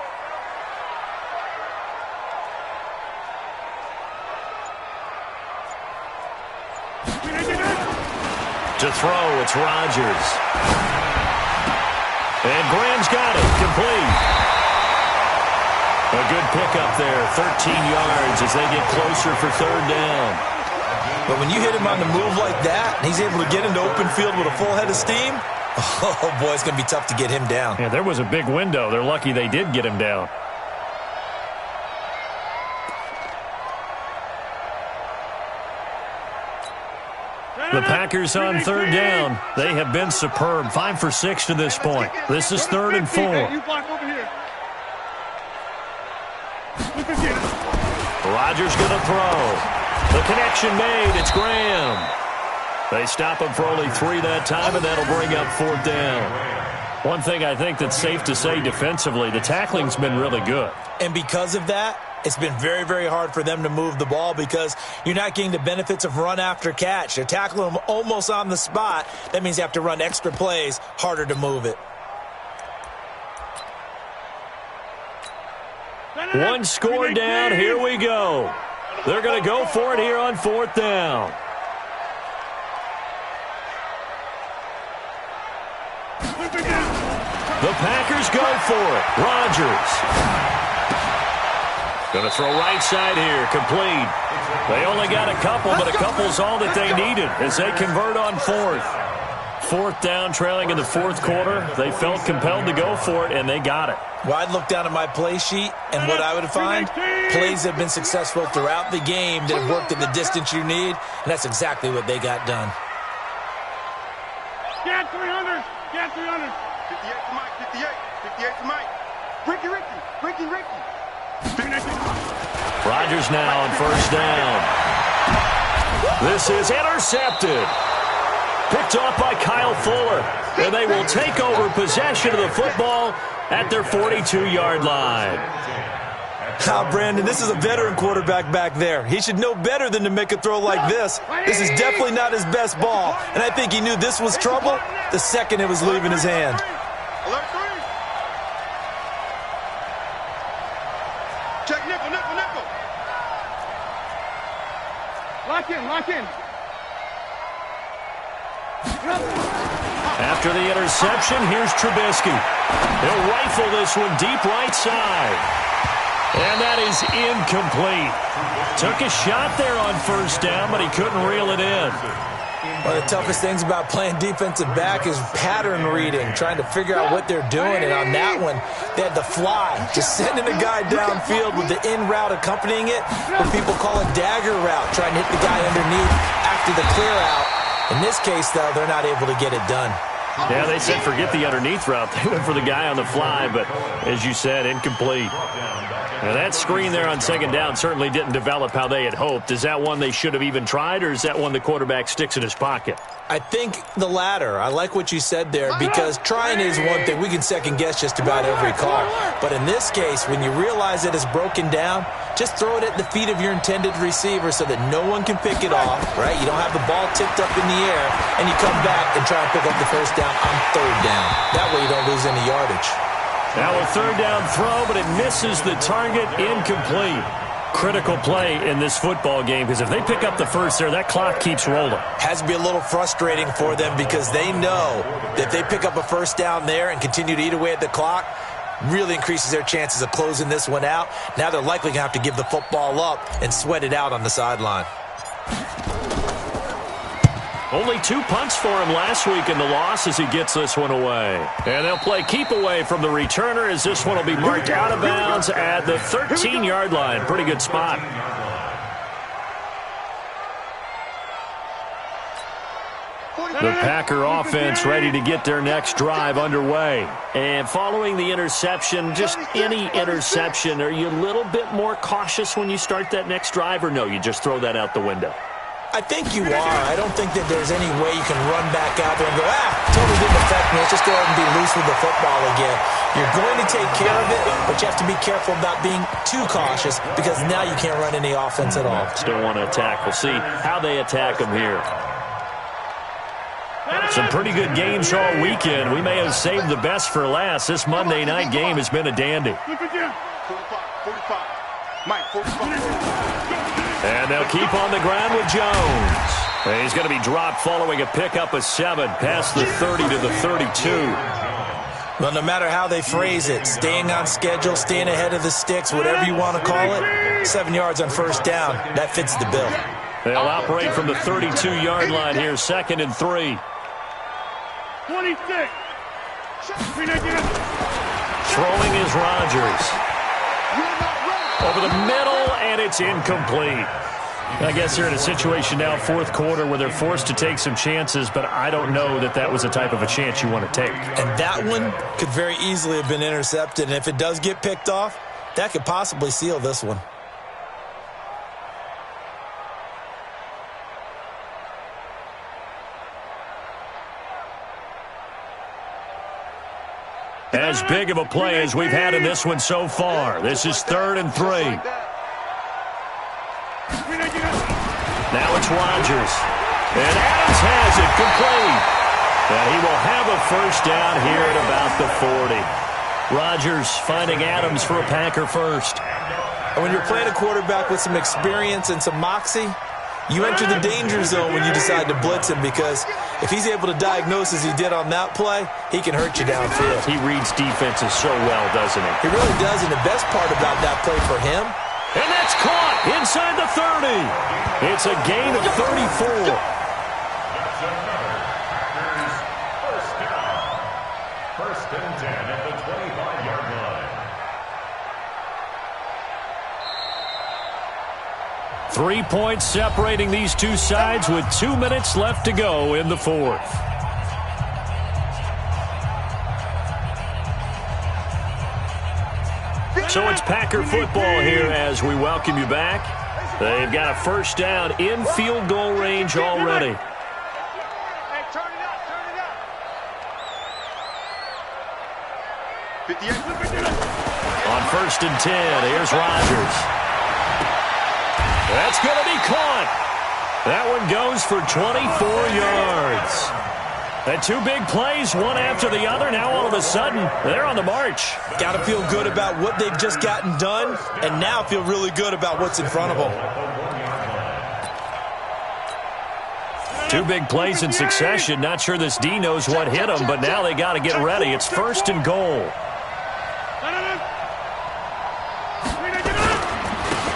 To throw, it's Rodgers. And Graham's got it, complete. A good pickup there, 13 yards as they get closer for 3rd down. But when you hit him on the move like that, and he's able to get into open field with a full head of steam, oh, boy, it's going to be tough to get him down. Yeah, there was a big window. They're lucky they did get him down. The Packers on 3rd down. They have been superb. 5 for 6 to this point. This is 3rd and 4. Rodgers going to throw. The connection made. It's Graham. They stop him for only 3 that time, and that'll bring up 4th down. One thing I think that's safe to say defensively, the tackling's been really good. And because of that, it's been very, very hard for them to move the ball because you're not getting the benefits of run after catch. They're tackling them almost on the spot. That means you have to run extra plays, harder to move it. One score down. Here we go. They're going to go for it here on 4th down. The Packers go for it. Rodgers. Going to throw right side here. Complete. They only got a couple, but a couple's all that they needed as they convert on 4th. 4th down, trailing in the 4th quarter. They felt compelled to go for it, and they got it. Well, I'd look down at my play sheet, and what I would find, plays have been successful throughout the game that have worked in the distance you need, and that's exactly what they got done. Get 300. Get 300. 58 to Mike. 58 to Mike. Ricky. Rodgers now on 1st down. This is intercepted. Picked off by Kyle Fuller. And they will take over possession of the football at their 42-yard line. Now, Brandon, this is a veteran quarterback back there. He should know better than to make a throw like this. This is definitely not his best ball. And I think he knew this was trouble the second it was leaving his hand. Check nickel. Lock in. After the interception, here's Trubisky. He'll rifle this one deep right side. And that is incomplete. Took a shot there on 1st down, but he couldn't reel it in. One of the toughest things about playing defensive back is pattern reading, trying to figure out what they're doing. And on that one, they had the fly, just sending a guy downfield with the in route accompanying it, what people call a dagger route, trying to hit the guy underneath after the clear out. In this case, though, they're not able to get it done. Yeah, they said forget the underneath route. They went for the guy on the fly, but as you said, incomplete. Now, that screen there on 2nd down certainly didn't develop how they had hoped. Is that one they should have even tried, or is that one the quarterback sticks in his pocket? I think the latter. I like what you said there because trying is one thing. We can second-guess just about every call. But in this case, when you realize it is broken down, just throw it at the feet of your intended receiver so that no one can pick it off, right? You don't have the ball tipped up in the air, and you come back and try and pick up the 1st down on 3rd down. That way you don't lose any yardage. Now a 3rd down throw, but it misses the target, incomplete. Critical play in this football game because if they pick up the 1st there, that clock keeps rolling. Has to be a little frustrating for them because they know that if they pick up a 1st down there and continue to eat away at the clock, really increases their chances of closing this one out. Now they're likely going to have to give the football up and sweat it out on the sideline. Only 2 punts for him last week in the loss as he gets this one away. And they'll play keep away from the returner as this one will be marked out of bounds at the 13-yard line. Pretty good spot. The Packer offense ready to get their next drive underway. And following the interception, just any interception, are you a little bit more cautious when you start that next drive, or no, you just throw that out the window? I think you are. I don't think that there's any way you can run back out there and go, totally didn't affect me. Let's just go ahead and be loose with the football again. You're going to take care of it, but you have to be careful about being too cautious because now you can't run any offense at all. Still want to attack. We'll see how they attack them here. Some pretty good games all weekend. We may have saved the best for last. This Monday night game has been a dandy. 45. Mike, 45. And they'll keep on the ground with Jones. And he's going to be dropped following a pickup of 7 past the 30 to the 32. Well, no matter how they phrase it, staying on schedule, staying ahead of the sticks, whatever you want to call it, 7 yards on 1st down, that fits the bill. They'll operate from the 32-yard line here, 2nd and 3. 26. Throwing is Rodgers. Over the middle, and it's incomplete. I guess they're in a situation now, 4th quarter, where they're forced to take some chances, but I don't know that that was the type of a chance you want to take. And that one could very easily have been intercepted, and if it does get picked off, that could possibly seal this one. big of a play as we've had in this one so far. This is 3rd and 3. Now it's Rodgers. And Adams has it complete. And he will have a first down here at about the 40. Rodgers finding Adams for a Packer first. And when you're playing a quarterback with some experience and some moxie, you enter the danger zone when you decide to blitz him, because if he's able to diagnose as he did on that play, he can hurt you downfield. He reads defenses so well, doesn't he? He really does, and the best part about that play for him. And that's caught inside the 30. It's a gain of 34. That's another Packers first down. 1st and 10 at the 25-yard line. 3 points separating these two sides with 2 minutes left to go in the 4th. So it's Packer football here as we welcome you back. They've got a first down in field goal range already. Hey, turn it up, turn it up. 58. On 1st and 10, here's Rodgers. That's going to be caught. That one goes for 24 yards. And 2 big plays, one after the other. Now all of a sudden, they're on the march. Got to feel good about what they've just gotten done, and now feel really good about what's in front of them. 2 big plays in succession. Not sure this D knows what hit them, but now they got to get ready. It's 1st and goal.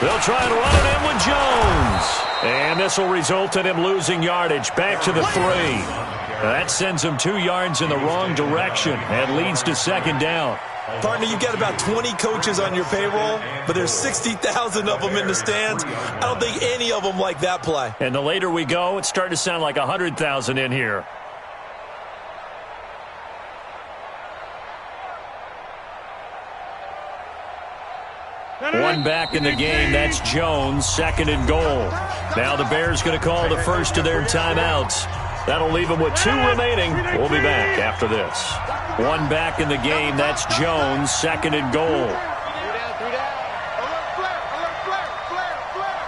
They'll try and run it in with Jones. And this will result in him losing yardage. Back to the 3. That sends him 2 yards in the wrong direction and leads to 2nd down. Partner, you've got about 20 coaches on your payroll, but there's 60,000 of them in the stands. I don't think any of them like that play. And the later we go, it's starting to sound like 100,000 in here. One back in the game, that's Jones, 2nd and goal. Now the Bears going to call the first of their timeouts. That'll leave them with 2 remaining. We'll be back after this. One back in the game, that's Jones, 2nd and goal. 3 down, 3 down. Alert flare, alert flare, flare, flare.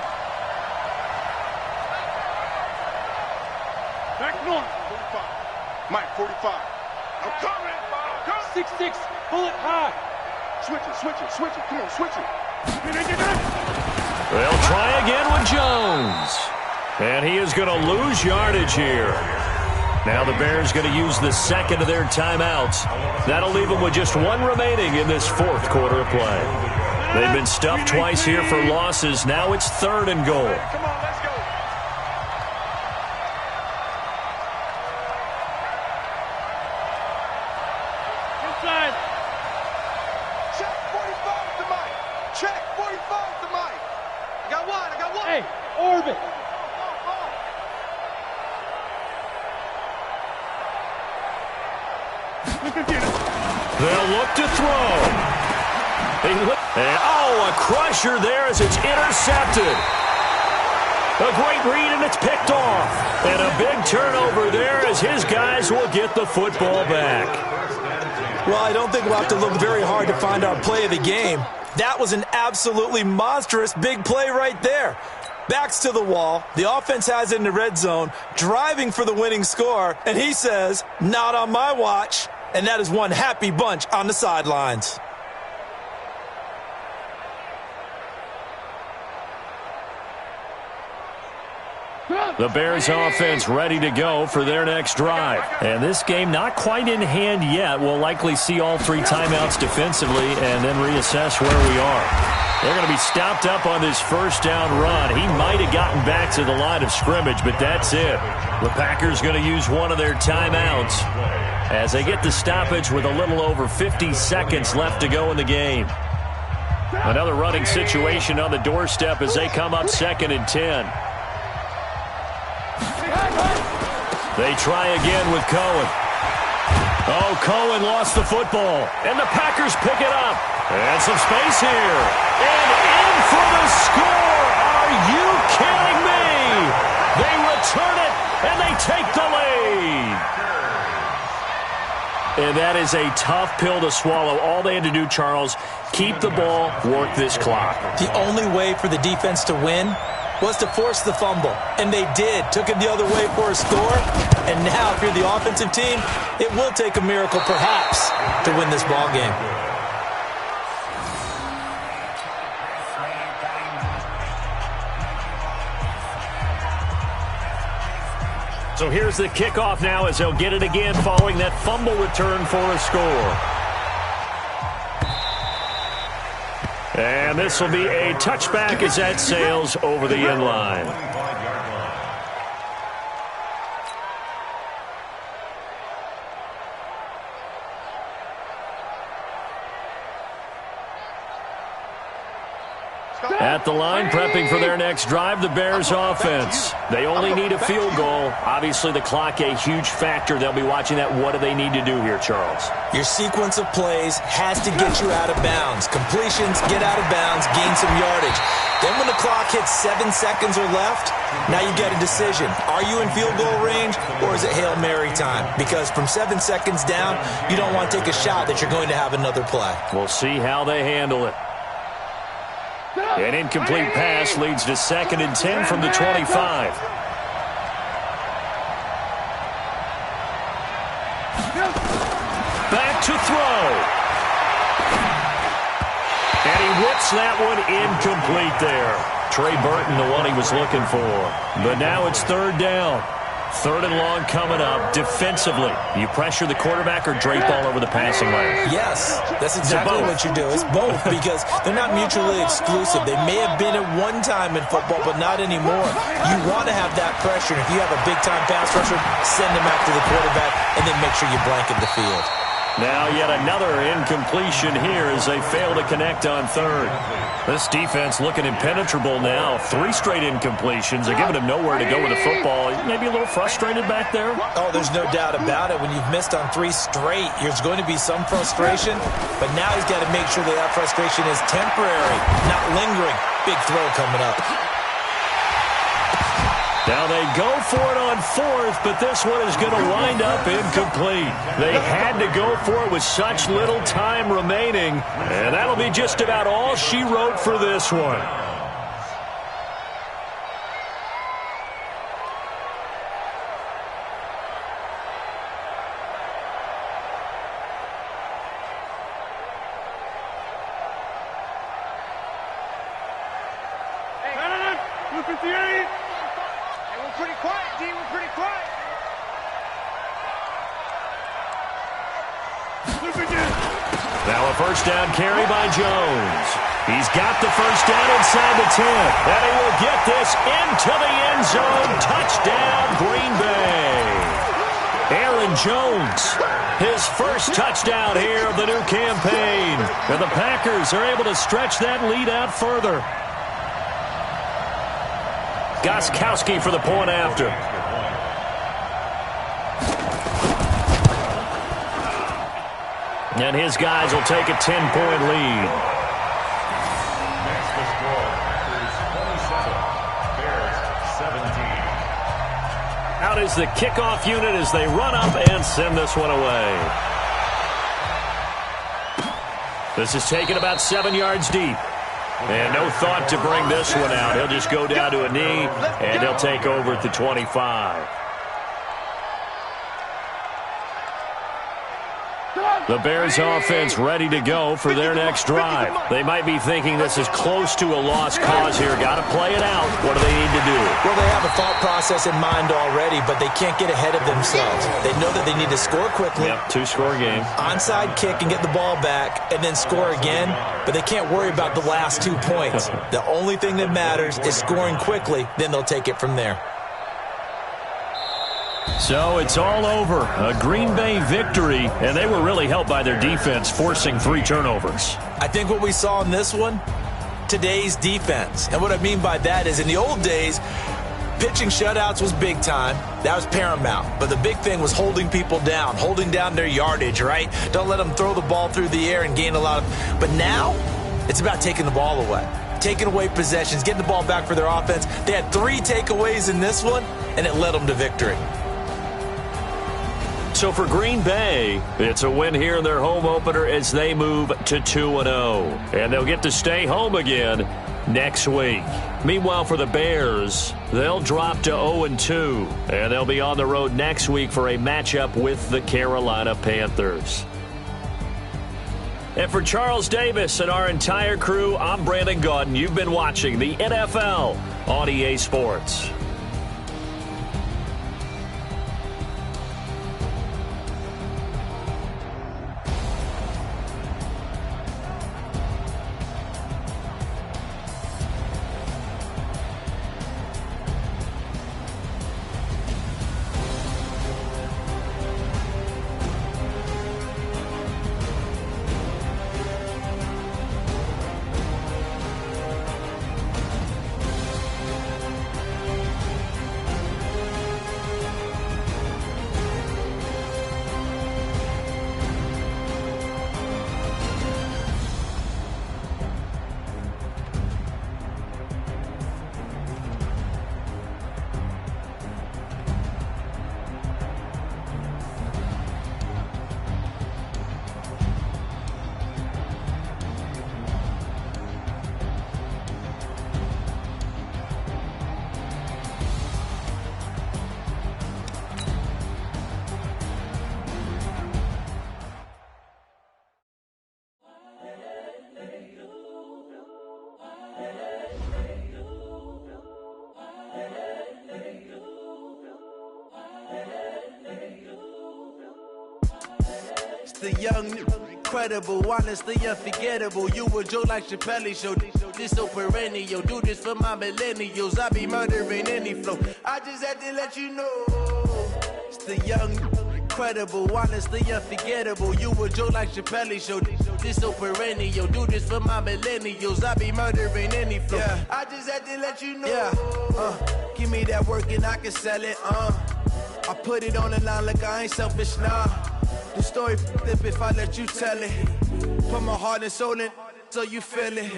Back north. 45. Mike, 45. I'm coming. 6-6, pull it high. Switch it, switch it, switch it. Come on, switch it. They'll try again with Jones. And he is going to lose yardage here. Now the Bears going to use the 2nd of their timeouts. That'll leave them with just 1 remaining in this 4th quarter of play. They've been stuffed twice here for losses. Now it's 3rd and goal. Come on, let's go. Inside. Check 45 to Mike. Check 45 to Mike. I got one. Hey, orbit. They'll look to throw. A crusher there as it's intercepted. A great read, and it's picked off. And a big turnover there as his guys will get the football back. Well, I don't think we'll have to look very hard to find our play of the game. That was an absolutely monstrous big play right there. Backs to the wall. The offense has it in the red zone, driving for the winning score. And he says, not on my watch. And that is one happy bunch on the sidelines. The Bears offense ready to go for their next drive. And this game not quite in hand yet. We'll likely see all 3 timeouts defensively and then reassess where we are. They're going to be stopped up on this first down run. He might have gotten back to the line of scrimmage, but that's it. The Packers going to use one of their timeouts as they get the stoppage with a little over 50 seconds left to go in the game. Another running situation on the doorstep as they come up 2nd and 10. They try again with Cohen. Oh, Cohen lost the football, and the Packers pick it up. And some space here. And in for the score. Are you kidding me? They return it, and they take the lead. And that is a tough pill to swallow. All they had to do, Charles, keep the ball, work this clock. The only way for the defense to win was to force the fumble. And they did. Took it the other way for a score. And now, if you're the offensive team, it will take a miracle, perhaps, to win this ball game. So here's the kickoff now as they'll get it again following that fumble return for a score. And this will be a touchback as that sails over the end line. At the line, prepping for their next drive, the Bears offense. They only need a field goal. Obviously, the clock a huge factor. They'll be watching that. What do they need to do here, Charles? Your sequence of plays has to get you out of bounds. Completions, get out of bounds, gain some yardage. Then when the clock hits 7 seconds or left, now you get a decision. Are you in field goal range, or is it Hail Mary time? Because from 7 seconds down, you don't want to take a shot that you're going to have another play. We'll see how they handle it. An incomplete pass leads to 2nd and 10 from the 25. Back to throw. And he whips that one incomplete there. Trey Burton, the one he was looking for. But now it's 3rd down. 3rd and long coming up. Defensively, you pressure the quarterback or drape all over the passing lane? Yes, that's exactly what you do. It's both because they're not mutually exclusive. They may have been at one time in football, but not anymore. You want to have that pressure. And if you have a big-time pass rusher, send him after the quarterback and then make sure you blanket the field. Now yet another incompletion here as they fail to connect on 3rd. This defense looking impenetrable now. 3 straight incompletions. They're giving him nowhere to go with the football. Maybe a little frustrated back there? Oh, there's no doubt about it. When you've missed on 3 straight, there's going to be some frustration. But now he's got to make sure that frustration is temporary, not lingering. Big throw coming up. Now they go for it on 4th, but this one is going to wind up incomplete. They had to go for it with such little time remaining, and that'll be just about all she wrote for this one. Now a first down carry by Jones. He's got the first down inside the 10. And he will get this into the end zone. Touchdown, Green Bay. Aaron Jones, his first touchdown here of the new campaign. And the Packers are able to stretch that lead out further. Gostkowski for the point after. And his guys will take a 10-point lead. Next to score, Packers 27, Bears 17. Out is the kickoff unit as they run up and send this one away. This is taken about 7 yards deep. And no thought to bring this one out. He'll just go down to a knee, and he'll take over at the 25. The Bears offense ready to go for their next drive. They might be thinking this is close to a lost cause here. Got to play it out. What do they need to do? Well, they have a thought process in mind already, but they can't get ahead of themselves. They know that they need to score quickly. Yep, 2-score game. Onside kick and get the ball back and then score again, but they can't worry about the last 2 points. The only thing that matters is scoring quickly, then they'll take it from there. So it's all over. A Green Bay victory, and they were really helped by their defense, forcing 3 turnovers. I think what we saw in this one, today's defense. And what I mean by that is in the old days, pitching shutouts was big time. That was paramount. But the big thing was holding people down, holding down their yardage, right? Don't let them throw the ball through the air and gain a lot of... But now, it's about taking the ball away. Taking away possessions, getting the ball back for their offense. They had 3 takeaways in this one, and it led them to victory. So for Green Bay, it's a win here in their home opener as they move to 2-0. And they'll get to stay home again next week. Meanwhile, for the Bears, they'll drop to 0-2. And they'll be on the road next week for a matchup with the Carolina Panthers. And for Charles Davis and our entire crew, I'm Brandon Gaudin. You've been watching the NFL on EA Sports. The young, incredible, honestly unforgettable. You a Joe like Chappelle show. This so perennial. Do this for my millennials. I be murdering any flow. I just had to let you know. It's the young, incredible, honestly unforgettable. You a Joe like Chappelle show. This so perennial. Do this for my millennials. I be murdering any flow. Yeah. I just had to let you know. Yeah. Give me that work and I can sell it. I put it on the line like I ain't selfish, nah. The story flip if I let you tell it. Put my heart and soul in so you feel it.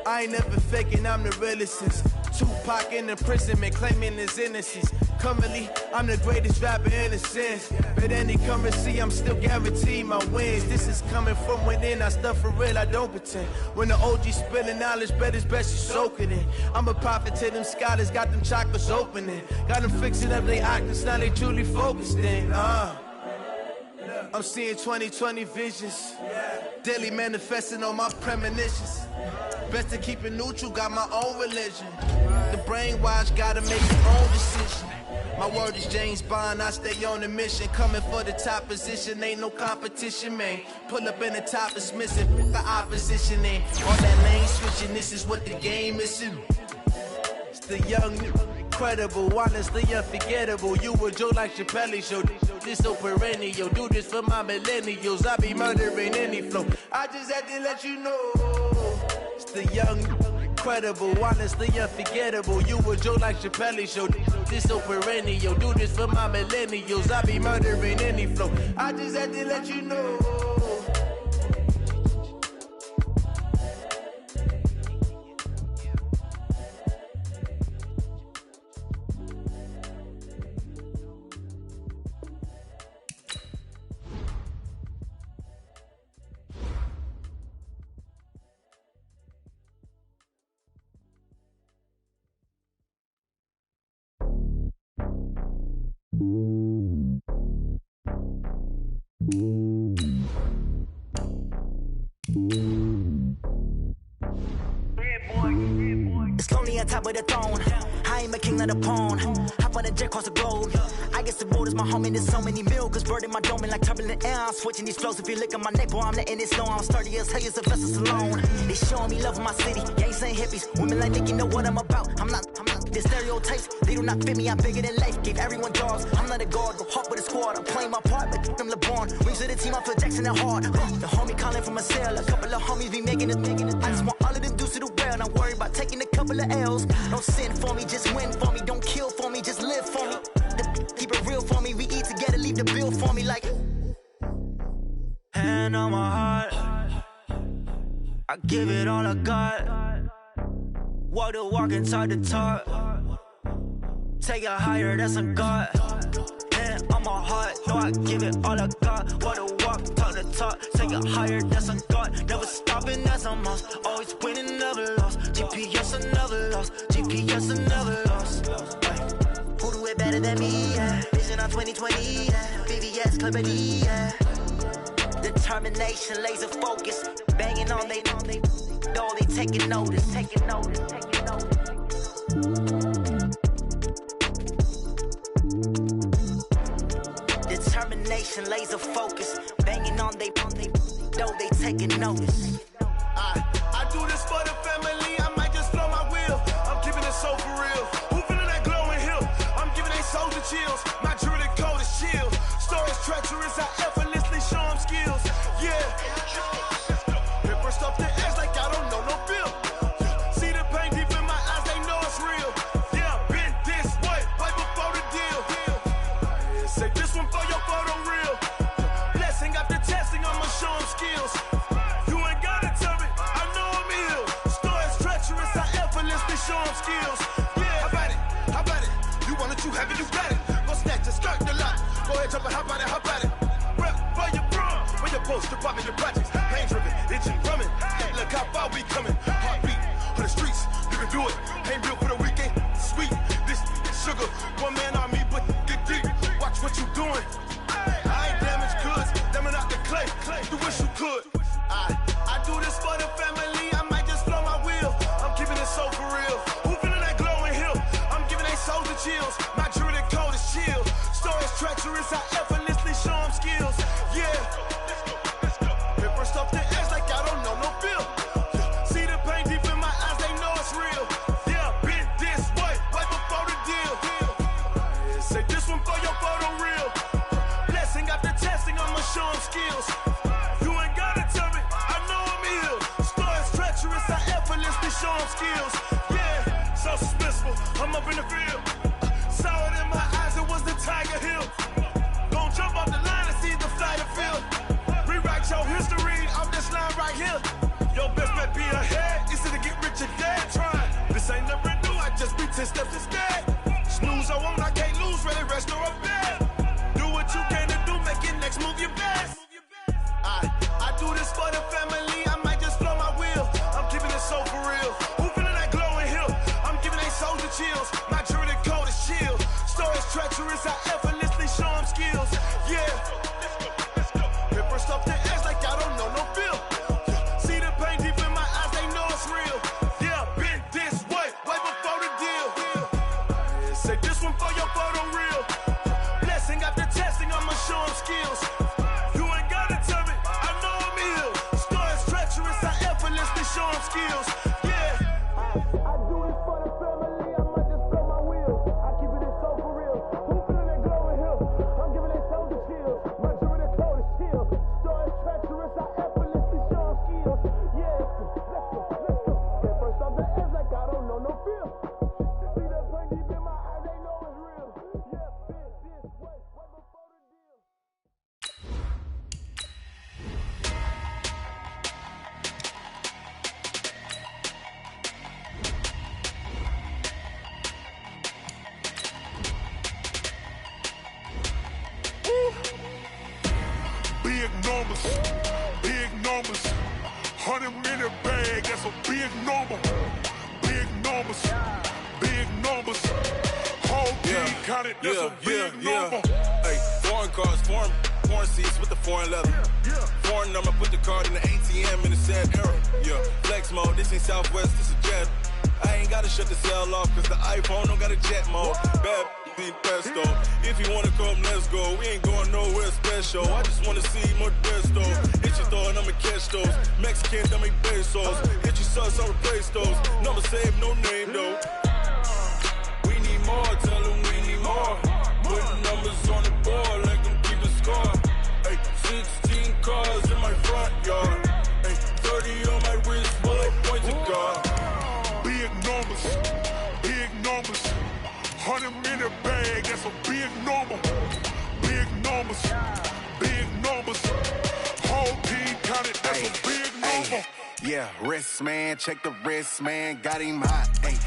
I ain't never faking, I'm the realest since Tupac in imprisonment, claiming his innocence. Currently, I'm the greatest rapper in a sense. But any currency, I'm still guaranteed my wins. This is coming from within, I stuff for real, I don't pretend. When the OG spilling knowledge, bet it's best you soak it in. I'm a prophet to them scholars, got them chakras opening. Got them fixing up their octaves, now they truly focused in. I'm seeing 2020 visions, daily manifesting on my premonitions. Best to keep it neutral, got my own religion. The brainwash gotta make your own decision. My word is James Bond, I stay on a mission. Coming for the top position, ain't no competition, man. Pull up in the top is missing, put the opposition in. All that lane switching, this is what the game is. It's the young, incredible, honestly unforgettable. You a Joe like Chappelle show. This so perennial. Do this for my millennials. I be murdering any flow. I just had to let you know. It's the young, incredible, honestly unforgettable. You a Joe like Chappelle show. This so perennial. Do this for my millennials. I be murdering any flow. I just had to let you know. It's lonely on top of the throne. I am a king, not a pawn. Hop on a jet across the globe. I guess the road is my home and there's so many milk. Bird in my dome and like turbulent air. I'm switching these flows. If you look at my neck, boy, I'm letting it slow. I'm sturdy as hell as a vessel alone. They showing me love in my city. Gangs ain't hippies. Women like Nick, you know what I'm about. I'm not the stereotypes. They do not fit me. I'm bigger than life. Gave everyone jobs. I'm not a guard. Go hard with a squad. I'm playing my part, but them LeBron. Rings to the team. I feel Jackson and hard. The homie calling from a cell. A couple of homies be making it. I just want all of them dudes to the well. Not worry about taking a couple of L's. Don't sin for me, just win for me. Don't kill for me, just live for me. Keep it real for me. We eat together, leave the bill for me like. Hand on my heart, I give it all I got. Walk the walk and talk the talk. Take it higher, that's a God. Hand on my heart, no, I give it all I got. Wanna walk, talk the talk, take it higher, that's a God. Never stopping, that's a must. Always winning, never lost. GPS, I never lost. GPS, I never lost. Who do it better than me? Yeah. Vision on 2020, yeah. VVS, Clarity, yeah. Determination, laser focus, banging on they know they taking notice. Determination, laser focus, banging on they know they taking notice. I do this for the family, I might just blow my wheel. I'm keeping it so for real. Who feeling that glowing hill? I'm giving they souls the chills. My jewelry code is chill. Stories treacherous, I effortlessly show them skills. Yeah. Paper stuff the edge like I don't know no feel. See the pain deep in my eyes, they know it's real. Yeah, been this way, right before the deal. Say this one for your photo real. Blessing after testing, I'ma show them skills. You ain't gotta tell me, I know I'm ill. Stories treacherous, I effortlessly show them skills. Yeah, how about it? You want it, you have it, you got it. Go snatch it, skirt the lot. Go ahead, jump it, how about it? Rep for your bro, where your post, department, your projects. Pain driven, itching, drumming. Hey, look how far we coming. Heartbeat on the streets, you can do it. Ain't built for the weekend, sweet. This sugar, one man army, but get deep. Watch what you doing. I ain't damaged goods, damn out the clay. You wish you could. I do this for the family, I might just blow my wheel. I'm keeping it so for real. Who feeling that glowing hill? I'm giving they souls the chills. My jewelry code is chill. Stories treacherous, I effortlessly show them skills. Yeah. Paper stuff the edge like I don't know no feel. See the pain deep in my eyes, they know it's real. Yeah, been this way, right before the deal. Say this one for your photo real. Blessing after testing, I'ma show them skills. You ain't gotta tell me, I know I'm ill. Stories treacherous, I effortlessly show them skills. Yeah, so suspenseful, I'm up in the field. Saw it in my eyes, it was the Tiger Hill. Gon' jump off the line and see the fly the field. Rewrite your history off this line right here. Your best bet be ahead, easy to get rich or dead. Try, this ain't never new, I just be 10 steps instead. Snooze I won't, I can't lose, ready, rest or a bed. Do what you can to do, make your next move your best. I do this for the family, I might just blow my wheel. I'm keeping it so for real. Who feeling that glowing hill? I'm giving they souls the chills. My jewelry code is chill. Stories treacherous, I effortlessly show them skills. Yeah. Paper stuff the edge like I don't know no feel. See the pain deep in my eyes, they know it's real. Yeah, been this way, right before the deal. Say this one for your photo real. Blessing after testing, I'ma show them skills. You ain't gotta tell me, I know I'm ill. Stories treacherous, I effortlessly show them skills. Yeah. I do this for the family, I might just blow my wheel. I keep it so for real. Who feeling that glowing hill? I'm giving they souls the chills. My jewelry code is chill. Stories treacherous, I effortlessly show them skills. Yeah, let's go. Get first off the edge like I don't know no feel. See that pain deep in my eyes, they know it's real. Yeah, been this way, right before the deal. Big numbers, 100 minute bag, that's a big number. Big numbers, whole team counted, that's a big number. Hey, foreign cars, foreign seats with the foreign leather. Foreign number, put the card in the ATM in the sad era. Yeah, flex mode, this ain't Southwest, this is Jet. I ain't gotta shut the cell off, cause the iPhone don't got a jet mode. Bad be pesto. If you wanna come, let's go. We ain't going nowhere special. I just wanna see more Modesto. Hit your thought, I'ma catch those. Mexican, I make pesos. Hit your sus, I'll replace those. Number saved, no name though. We need more, tell them we need more. Putting numbers on the board, like them keep a score. Hey, 16 cars in my front yard. Hey, 30 on my wrist, bullet points of God. Big numbers, 100 minute bag, that's a big number. Big numbers, whole team counted, that's a big number. Yeah, wrist man, check the wrist man, got him hot. Ay,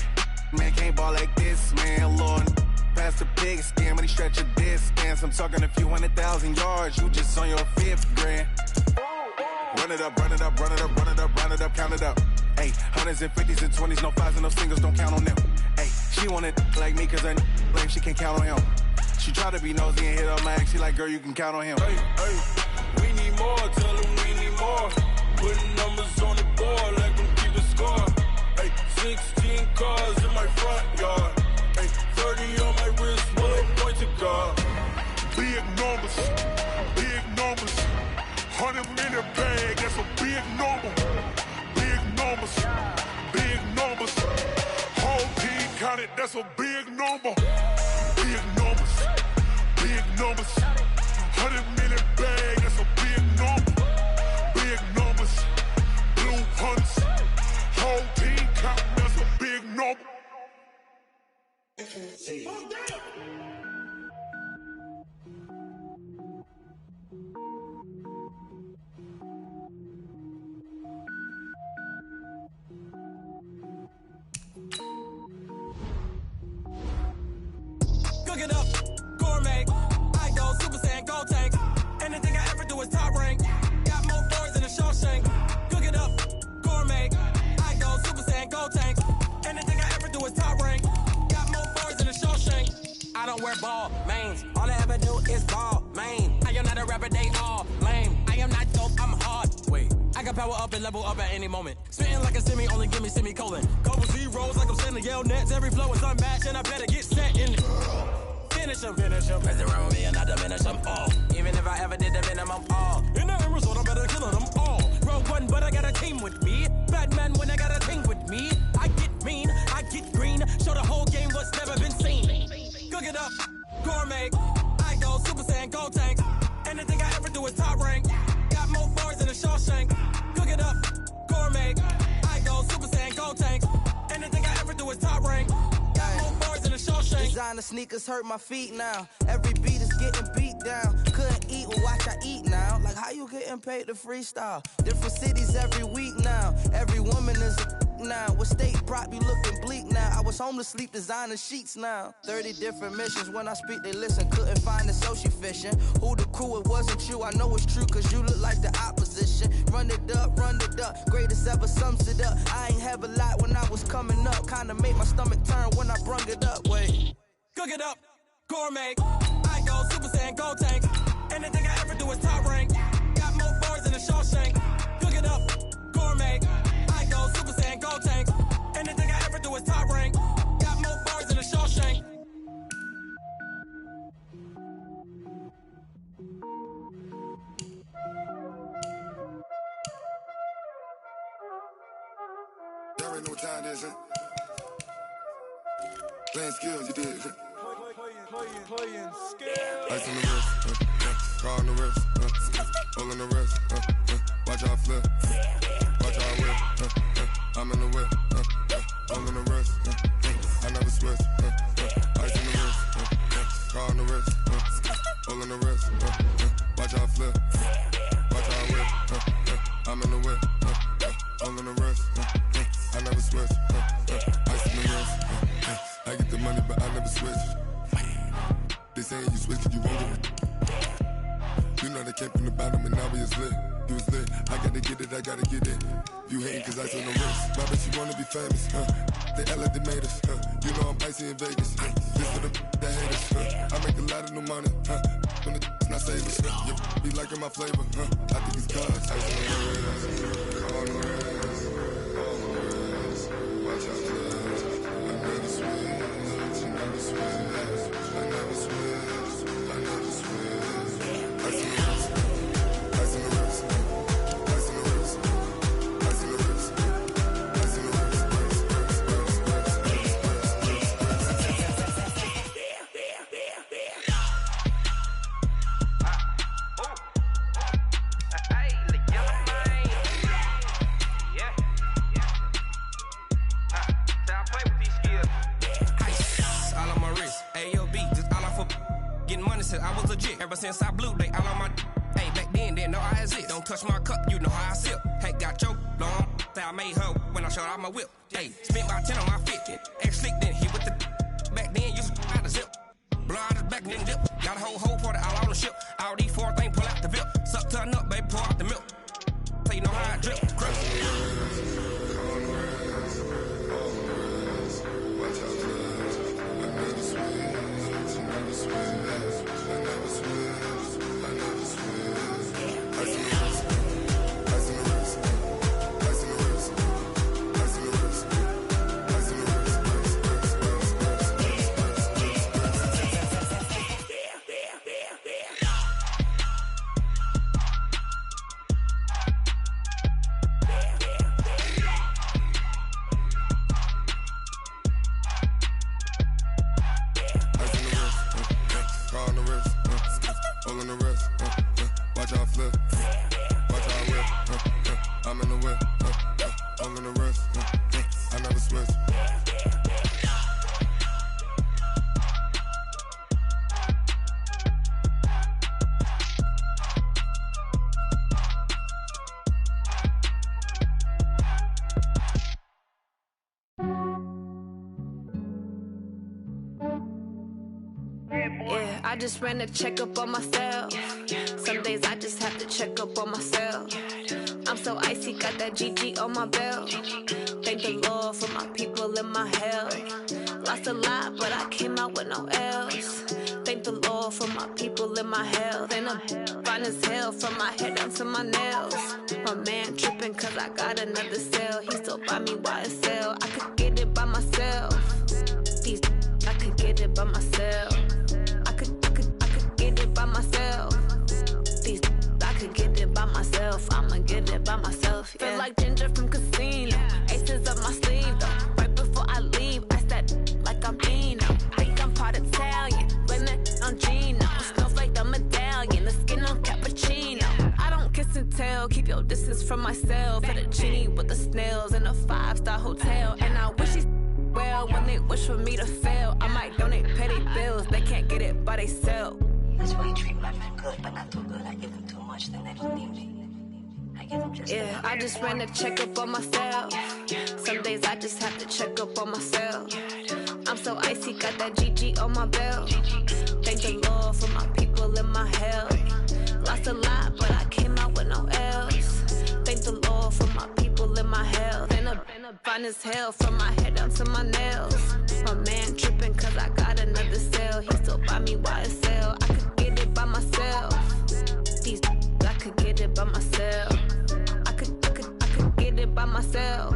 man can't ball like this, man. Lord, past the big skin, when he stretch a distance. I'm talking a few 100,000 yards, you just on your 5th grand. Run it up, run it up, run it up, run it up, run it up, count it up. Hey, hundreds and 50s and 20s, no 5s and no singles, don't count on them. Hey, she want it like me, cause her blame, she can't count on him. She try to be nosy and hit up my ex, she like, girl, you can count on him. Hey, hey, we need more, tell them we need more. Putting numbers on the board, let them keep the score. Hey, 16 cars in my front yard. Hey, 30 on my wrist, one point to God. Big numbers, 100 minute bag, that's a big number. Big numbers, whole team counted, that's a big number. Big numbers, 100 minute bag, that's a big number. Big numbers, blue hunts, whole team counting, that's a big number. Cook it up, gourmet. I go Super Saiyan, go tank. Anything I ever do is top rank. Got more boys than a Shawshank. Cook it up, gourmet. I go Super Saiyan, go tank. Anything I ever do is top rank. Got more boys than a Shawshank. I don't wear ball mains. All I ever do is ball main. I am not a rapper, they all lame. I am not dope, I'm hard. Wait, I can power up and level up at any moment. Spitting like a semi, only give me semicolon. Couple zeros like I'm sending yell nets. Every flow is unmatched and I better get set in it. Finish them. Mess around with me and I diminish them all. Even if I ever did the minimum all. In the end result, I better kill them all. Rogue one, but I got a team with me. Batman when I got a team with me. I get mean, I get green. Show the whole game what's never been seen. Cook it up, gourmet. I go Super Saiyan, go tank. Anything I ever do is top rank. Got more bars than a Shawshank. Cook it up, gourmet. I go Super Saiyan, go tank. Anything I ever do is top rank. Got more bars than a Shawshank. Designer sneakers hurt my feet now. Every beat is getting beat down. Couldn't eat, well watch I eat now. Like how you getting paid to freestyle? Different cities every week now. Every woman is a now. With state prop, you looking bleak now. I was home to sleep, designer sheets now. 30 different missions. When I speak, they listen. Couldn't find it, so she fishing. Who the crew? It wasn't you. I know it's true, cause you look like the opposition. Run it up, greatest ever sums it up. I ain't have a lot when I was coming up. Kinda made my stomach turn when I brung it up. Wait. Cook it up, gourmet. I go Super Saiyan, go tank. Anything I ever do is top rank. Got more bars than a Shawshank. Cook it up, gourmet. I go Super Saiyan, go tank. Anything I ever do is top rank. Got more bars than a Shawshank. Y'all already know what time it is, huh? Playing skills, you did. Playing skills. Ice on the wrist, car on the wrist, hole in the wrist, watch out flip, watch out whip, I'm in the whip, hole in the wrist, I never switch, ice on the wrist, car on the wrist, hole in the wrist, watch out flip, watch out whip, I'm in the whip, hole in the wrist, I never switch, ice on the wrist, I get the money but I never switch. They saying you switch, you won't get it. You know they came from the bottom and now we is lit. You was lit, I gotta get it, I gotta get it. You hating cause I on the wrist. Why bet you wanna be famous, They elevators, You know I'm icy in Vegas, This for the that haters, I make a lot of new money, When the not savings, Be liking my flavor, I think it's cause ice on the wrist, on the wrist, watch out for this. I never switch, I never switch. I never switch, I never switch. Ice in the wrist, ice in the wrist, ice in the wrist, ice in the wrist, ice in the wrist, I was legit. Ever since I blew, they all on my hey, back then, didn't know I exist. Don't touch my cup, you know how I sip. Hey, got your long, say I made her when I showed out my whip. Hey, spent about 10 on my 50. Ex-slick, then hit with the back then, used to out the zip. chicken and dip. Got a whole party all on the ship. All these four things pull out the VIP. Suck to a nut, baby, pour out the milk. So you know how I drip. I just ran a checkup on myself. Some days I just have to check up on myself. I'm so icy, got that GG on my belt. Thank the Lord for my people and my health. Lost a lot, but I came out with no L's. Thank the Lord for my people and my health. And I'm fine as hell from my head down to my nails. My man tripping cause I got another cell. He still buy me YSL. I could get it by myself. These I could get it by myself. I could get it by myself. These I could get it by myself. I'ma get it by myself. Yeah. Feel like Ginger from Casino. Aces up my sleeve though. Right before I leave, I said like I'm Dino. Think I'm part Italian. Blame it on Gino. Snowflake the medallion. The skin on cappuccino. I don't kiss and tell. Keep your distance from myself. At a genie with the snails in a 5-star hotel. And I wish he's well when they wish for me to fail. I might donate petty bills. They can't get it by themselves. That's why you treat my men good, but not too good. I give them too much, then they don't need me. I give them just yeah, I just ran a checkup on myself. Some days I just have to check up on myself. I'm so icy, got that GG on my belt. Thank the Lord for my people and my health. Lost a lot, but I came out with no L's. Thank the Lord for my people and my health. And I'm fine as hell from my head down to my nails. My man tripping cause I got another cell. He still buy me YSL. I could get it by myself. These I could get it by myself. I could get it by myself.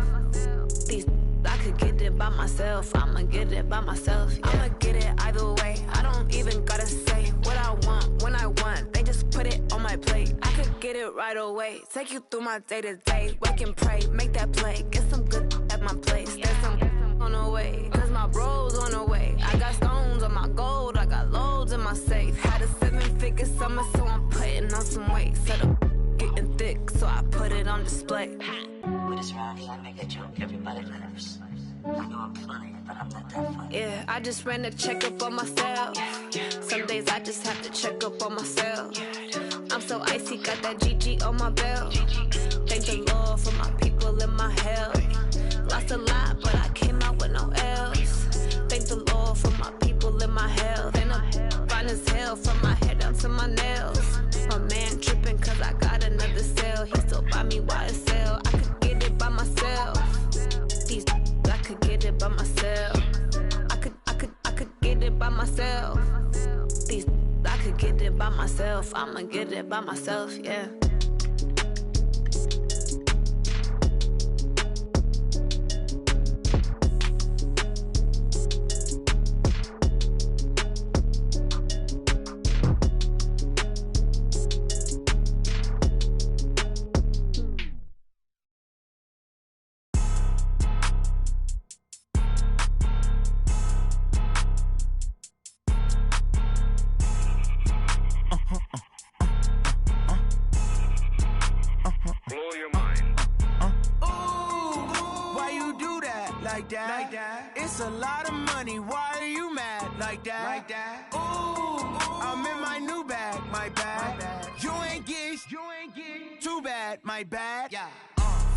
These I could get it by myself. I'ma get it by myself. Yeah. I'ma get it either way. I don't even gotta say what I want when I want. They just put it on my plate. I could get it right away. Take you through my day to day. Wake and pray, make that play. Get some good at my place. There's some on the way. Cause my bro's on the way. I got stones on my gold. I got loads in my safe. Had a 7-figure summer, so I'm putting on some weight. Set up getting thick, so I put it on display. With this round here, I make a joke. Everybody laughs. I know I'm funny, but I'm not that funny. Yeah, I just ran a checkup on myself. Some days I just have to check up on myself. I'm so icy, got that GG on my belt. Thank the Lord for my people and my health. Lost a lot, but I came out with no L's. Thank the Lord for my people and my health. And I'm fine as hell from my head down to my nails. My man tripping cause I got another cell. He still buy me YSL. I could get it by myself. These I could get it by myself. I could get it by myself. These I could get it by myself. I'ma get it by myself, yeah. Like that. It's a lot of money. Why are you mad like that? Like that. Ooh, I'm in my new bag. My bad. You ain't get too bad. My bad. Yeah.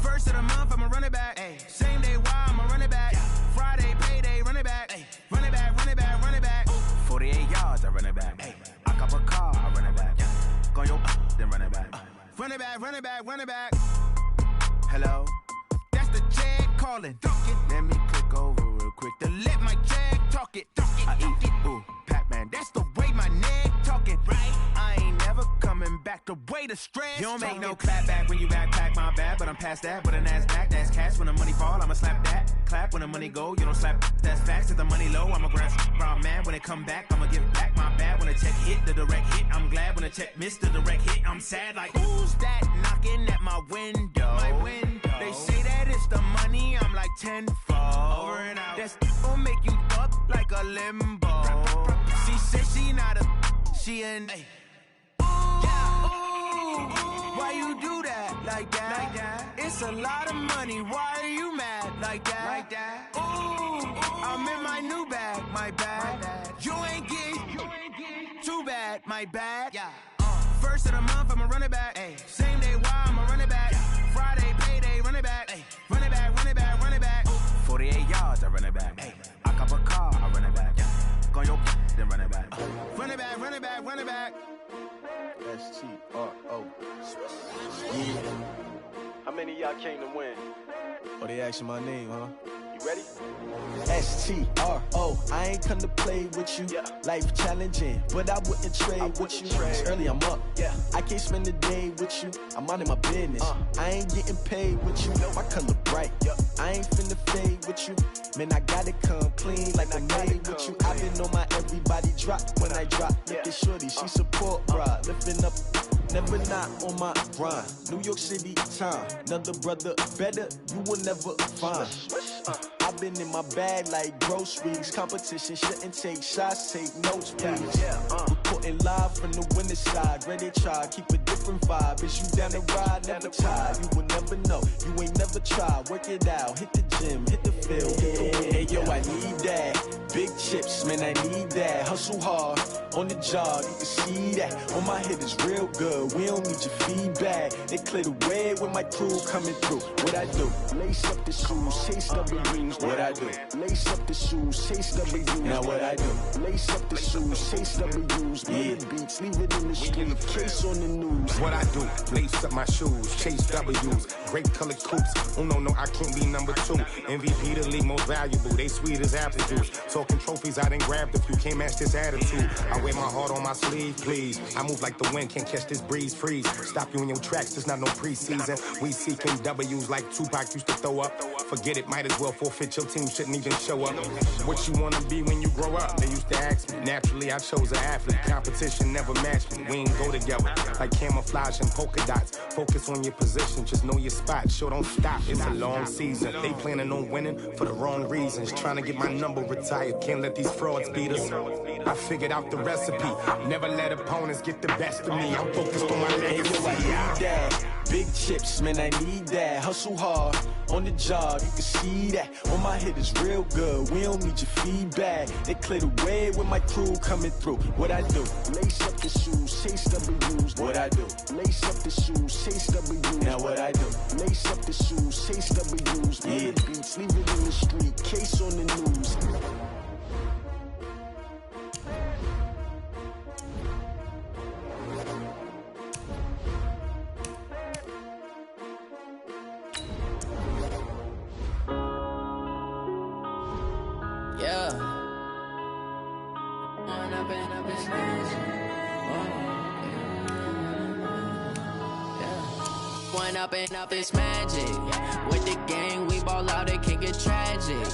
First of the month, I'ma run it back. Ay. Same day, why I'ma run it back. Yeah. Friday, payday, run it back. Ay. Run it back. 48 yards, I run it back. Run it back, run it back, run it back. Hello? That's the Jag calling. Let me click over real quick to let my Jag talk it. I eat it, ooh, Pac-Man. That's the way my neck talking. Right? I ain't never coming back the way the stress. You don't make no clap back when you backpack, my bad. But I'm past that with a NASDAQ. That's cash when the money fall. I'ma slap that. Clap when the money go. You don't slap. That's facts. If the money low, I'ma grab brown man. When it come back, I'ma give back my bad. When the check hit, the direct hit. I'm glad when the check missed the direct hit. I'm sad like, who's that knocking at my window? My window. They say that it's the money. I'm like tenfold. Over and out. That's gon' make you up like a limbo. She said she not a. She an. Ooh, yeah. Ooh, why you do that like that? Like that? It's a lot of money. Why are you mad like that? Like that? Ooh, I'm in my new bag. My bad. You ain't getting too bad. My bad. Yeah. First of the month, I'ma run it back. Ay. Same day, why I'ma run it back. Yeah. Friday, payday, run it back. Ay. Run it back, run it back, run it back. 48 yards, I run it back. Ay. I cop a car, I run it back. Yeah. Go on your then run it back. Run it back, run it back, run it back. S-T-R-O. Yeah. How many of y'all came to win? Oh, they asking my name, huh? You ready? S-T-R-O. I ain't come to play with you. Yeah. Life challenging, but I wouldn't trade with you. It's early, I'm up. Yeah. I can't spend the day with you. I'm minding my business. I ain't getting paid with you. My color bright. Yeah. I ain't finna fade with you. Man, I gotta come clean like I'm made with you. I've been on my everybody drop when I drop. Look at shorty, she support, bruh. Lifting up. Never not on my grind. New York City time. Another brother better, you will never find. I've been in my bag like groceries. Competition shouldn't take shots, take notes, please. Reporting live from the winning side. Ready to try, keep a different vibe. Is you down the ride, never tired. You will never know, you ain't never tried. Work it out, hit the gym, hit the field. Hey yo, I need that. Big chips, man, I need that. Hustle hard, on the job, you can see that. On my head is real good, we don't need your feedback. They clear the way with my crew coming through. What I do? Lace up the shoes, chase W's. What I do? Lace up the shoes, chase W's. Now what I do? Lace up the shoes, chase W's. Yeah. Beats, leave it in the street, case on the news. What I do? Lace up my shoes, chase W's. Great colored coops. Oh no, I can't be number 2. MVP the league most valuable. They sweet as apple juice. Talking trophies, I didn't grab the few. Can't match this attitude. I wear my heart on my sleeve, please. I move like the wind, can't catch this breeze, freeze. Stop you in your tracks, there's not no preseason. We seeking W's like Tupac used to throw up. Forget it, might as well forfeit. Your team shouldn't even show up. What you wanna be when you grow up? They used to ask me. Naturally, I chose an athlete. Competition never matched me. We ain't go together like camouflage and polka dots. Focus on your position, just know your spot. Sure, don't stop. It's a long season. They planning on winning for the wrong reasons. Trying to get my number retired. Can't let these frauds beat us. I figured out the recipe. Never let opponents get the best of me. I'm focused on my legacy. I need that. Big chips, man, I need that. Hustle hard, on the job, you can see that. On my head is real good, we don't need your feedback. They clear the way with my crew coming through. What I do? Lace up the shoes, chase W's. What I do? Lace up the shoes, chase W's. Now what I do? Lace up the shoes, chase W's. Yeah. Beats, leave it in the street, case on the news. Yeah. One up and up is magic. With the gang, we ball out, it can get tragic.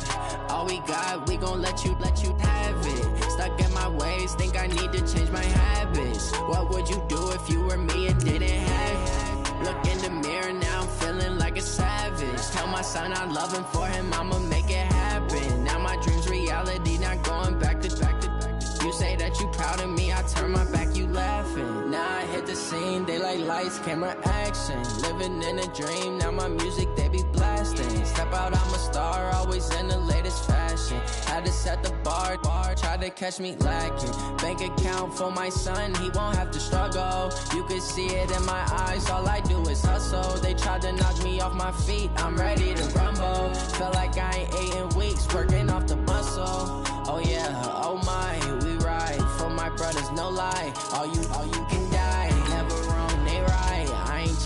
All we got, we gon' let you have it. Stuck in my ways, think I need to change my habits. What would you do if you were me and didn't have it? Look in the mirror, now I'm feeling like a savage. Tell my son I love him, for him I'ma make it happen. Now my dream's reality, not going back to. You say that you proud of me, I turn my back, you laughing. Now I hit the scene, they like lights, camera, action. Living in a dream, now my music, they be blasting. Step out, I'm a star, always in the latest fashion. Had to set the bar, try to catch me lacking. Bank account for my son, he won't have to struggle. You can see it in my eyes, all I do is hustle. They tried to knock me off my feet, I'm ready to rumble. Feel like I ain't ate in weeks, working off the muscle. Oh yeah, oh my, we ride for my brothers, no lie. All you can die, never wrong, they right. I ain't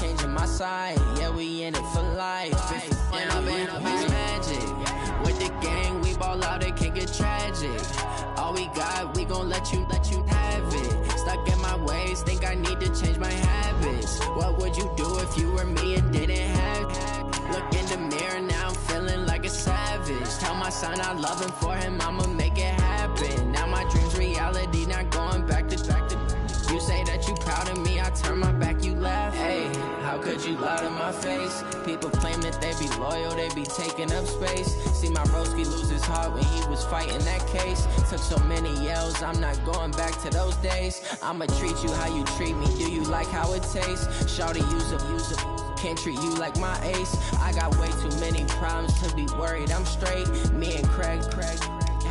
life. And I've been magic. With the gang, we ball out, it can get tragic. All we got, we gon' let you have it. Stuck in my ways, think I need to change my habits. What would you do if you were me and didn't have it? Look in the mirror, now I'm feeling like a savage. Tell my son I love him, for him I'ma make it happen. Now my dream's reality, not going back to. You say that you proud of me, I turn my back, you laugh. Hey, how could you lie to my face? People claim that they be loyal, they be taking up space. See my broski lose his heart when he was fighting that case. Took so many yells, I'm not going back to those days. I'ma treat you how you treat me, do you like how it tastes? Shawty, use up, can't treat you like my ace. I got way too many problems to be worried, I'm straight. Me and Craig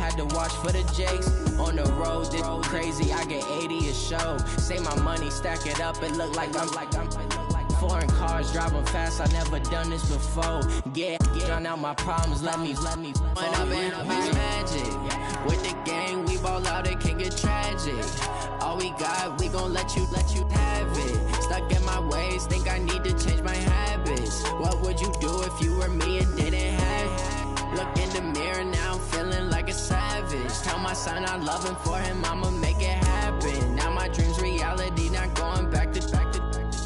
had to watch for the Jakes. On the road, this crazy, I get 80 a show. Say my money, stack it up, it look like I'm foreign cars, driving fast, I never done this before. Yeah, drown out my problems, let me When I've been magic. With the gang, we ball out, it can get tragic. All we got, we gon' let you have it. Stuck in my ways, think I need to change my habits. What would you do if you were me and didn't have it? Look in the mirror, now I'm feeling like a savage. Tell my son I love him, for him I'ma make it happen. Now my dream's reality, not going back to.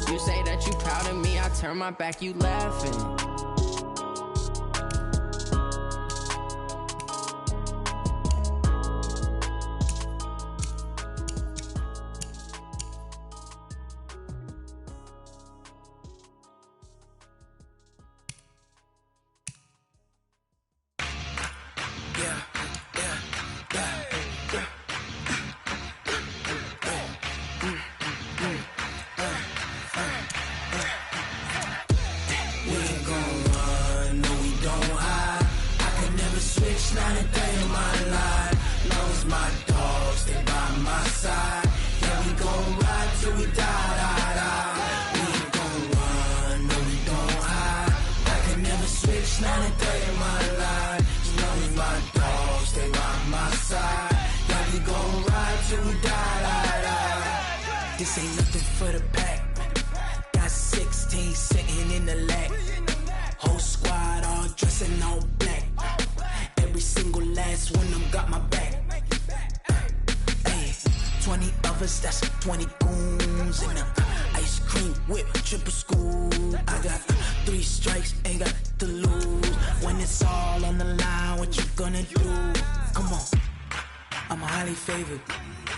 You say that you proud of me, I turn my back, you laughing. This ain't nothing for the pack. Got 16 sitting in the lap. Whole squad all dressing all black. Every single last one of them got my back. Hey, 20 of us, that's 20 goons in the ice cream whip, triple school. I got 3 strikes, ain't got to lose. When it's all on the line, what you gonna do? Come on, I'm highly favored.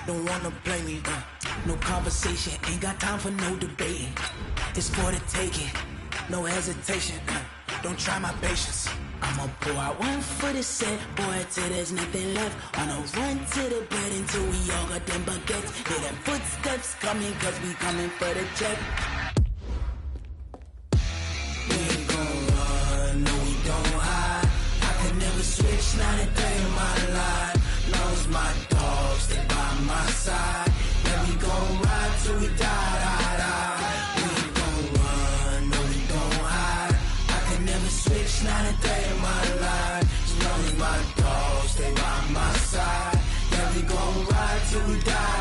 Don't wanna play me, no conversation, ain't got time for no debating. It's for the taking, no hesitation, don't try my patience. I'ma pour out one for the set, boy, till there's nothing left. On a run to the bed until we all got them baguettes. Hear them footsteps coming, cause we coming for the check. We ain't gon' run, no we don't hide. I could never switch, not a day in my life. Long as my dogs stay by my side. Yeah, we gon' ride till we die. We ain't gon' run, no we don't hide. I could never switch, not a day in my life. As long as my dogs stay by my side. Yeah, we gon' ride till we die.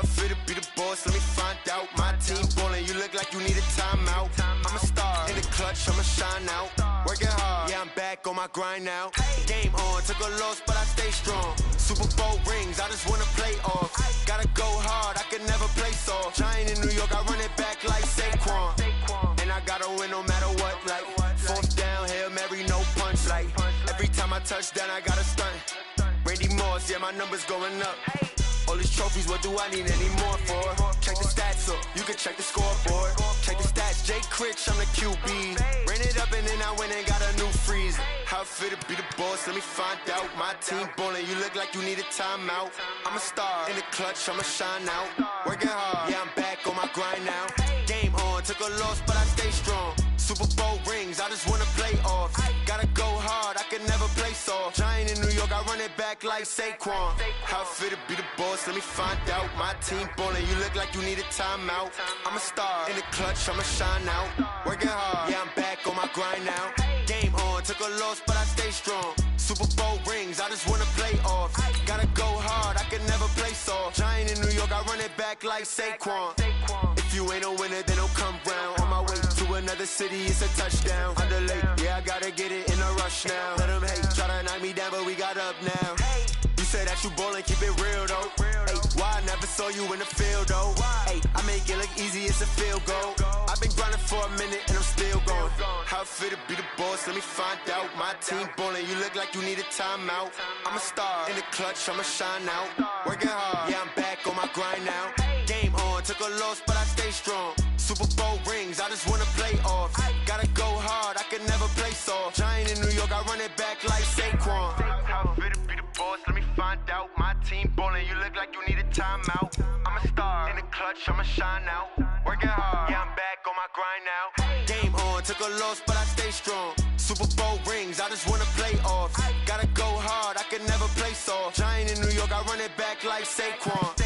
How fit to be the boss? Let me find out. My team ballin', you look like you need a timeout. I'm a star in the clutch, I'ma shine out. Working hard, yeah, I'm back on my grind now. Game on, took a loss, but I stay strong. Super Bowl rings, I just wanna play off. Gotta go hard, I can never play soft. Giant in New York, I run it back like Saquon. And I gotta win no matter what, like fourth down, Hail Mary, no punch. Like every time I touch down, I gotta stunt. Randy Moss, yeah, my numbers going up. All these trophies, what do I need any more for? Check the stats up, you can check the scoreboard. Check the stats, Jay Critch, I'm the QB. Ran it up and then I went and got a new freeze. How fit to be the boss, let me find out. My team ballin', you look like you need a timeout. I'm a star in the clutch, I'ma shine out. Working hard, yeah, I'm back on my grind now. Game on, took a loss, but I stay strong. Super Bowl rings, I just wanna play off. Gotta go hard, I can never play soft. Giant in New York, I run it back like Saquon. How fit to be the boss, let me find out. My team ballin', you look like you need a timeout. I'm a star in the clutch, I'ma shine out. Working hard, yeah, I'm back on my grind now. Game on, took a loss, but I stay strong. Super Bowl rings, I just wanna play off. Gotta go hard, I can never play soft. Giant in New York, I run it back like Saquon. If you ain't a winner, then don't come round. On my way to another city, it's a touchdown. Underlay, yeah, I gotta get it in a rush now. Let them hate, try to knock me down, but we got up now. You said that you ballin', keep it real though. Hey, why I never saw you in the field though? Hey, I make it look easy, it's a field goal. I've been grinding for a minute and I'm still going. How fit to be the boss, let me find out. My team ballin', you look like you need a timeout. I'm a star in the clutch, I'ma shine out. Working hard, yeah, I'm back on my grind now. Game on, took a loss, but I stay strong. Super Bowl rings, I just wanna play off. Gotta go hard, I can never play soft. Giant in New York, I run it back like Saquon. How fit to be the boss, let me find out. My team ballin', you look like you need a timeout. I'm a star in the clutch, I'ma shine out. Working hard, yeah, I'm back on my grind now. Game on, took a loss, but I stay strong. Super Bowl rings, I just wanna play off. Gotta go hard, I can never play soft. Giant in New York, I run it back like Saquon.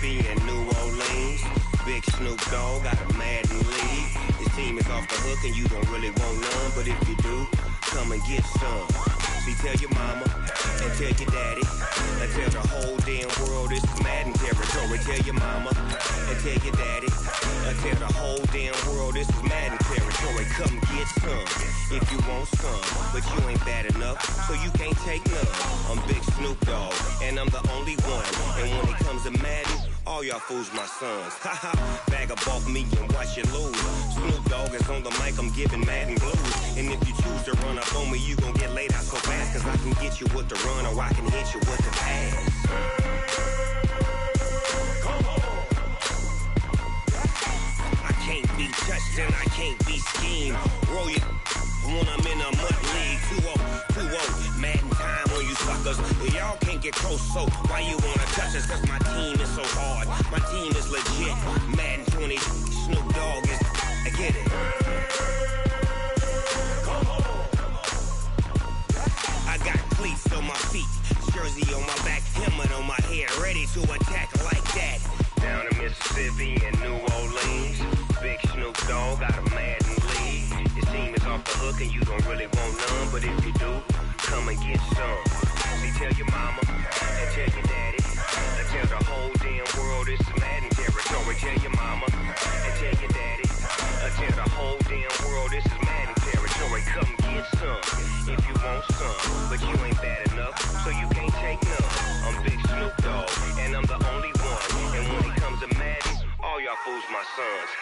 And New Orleans, Big Snoop Dogg got a Madden league. His team is off the hook and you don't really want none, but if you do, come and get some. See, tell your mama and tell your daddy and tell the whole damn world this is Madden territory. Tell your mama and tell your daddy and tell the whole damn world this is Madden territory. Come get some if you want some, but you ain't bad enough, so you can't take none. I'm Big Snoop Dogg and I'm the only one, and when it comes to Madden, all y'all fools my sons. Haha, bag up off me and watch you lose. Snoop Dogg is on the mic, I'm giving Madden blues. And if you choose to run up on me, you gon' get laid out so fast, cause I can get you with the run or I can hit you with the pass. Come on. I can't be touched and I can't be schemed. Roll you when I'm in a mud league. 2-0, Madden time on you suckers. Y'all can't get close, so why you wanna touch us? Cause my team is so hard, my team is legit. Madden 20, Snoop Dogg is, I get it. Come on. I got cleats on my feet, jersey on my back, helmet on my head, ready to attack like that. Down in Mississippi and New Orleans, Big Snoop Dogg got a Madden league. His team is off the hook and you don't really want none, but if you do, come and get some. See, tell your mama and tell your daddy and tell the whole damn world this is Madden territory. Tell your mama and tell your daddy and tell the whole damn world this is Madden territory. Come get some if you want some, but you ain't bad enough, so you can't take none. I'm Big Snoop Dogg and I'm the only one, and when it comes to Madden, all y'all fools my sons.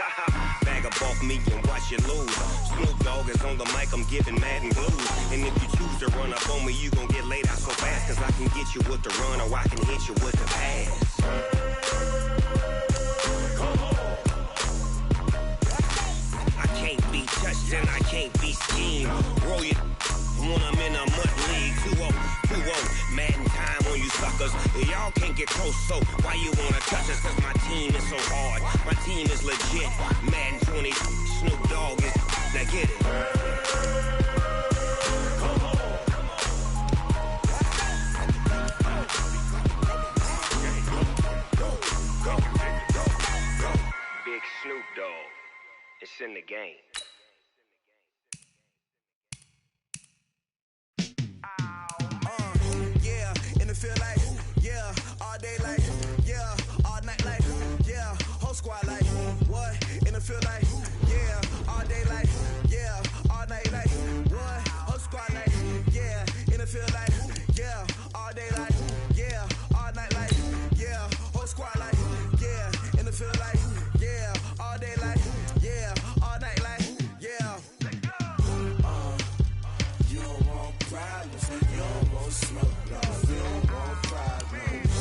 Bag up off me and watch you lose. Snoop Dogg is on the mic, I'm giving Madden blues. And if you choose to run up on me, you gon' get laid out so fast, cause I can get you with the run or I can hit you with the pass. Come on. I can't be and I can't be schemed. Roll it when I'm in a mud league. 2-0, Madden time on you suckers. Y'all can't get close, so why you wanna touch us? Cause my team is so hard, my team is legit. Madden 20, Snoop Dogg is, now get it. Big Snoop Dogg, it's in the game. Yeah, and it feel like, yeah, all day like, yeah, all night like, yeah, whole squad like, what? And it feel like, yeah, all day like, yeah, all night like, what? Whole squad like, yeah, and it feel like, yeah, all day like, yeah, all night like, yeah, whole squad like, yeah, and it feel like, yeah, all day like, yeah, all night like, yeah. You don't want problems, you don't want smoke, no, you don't want problems.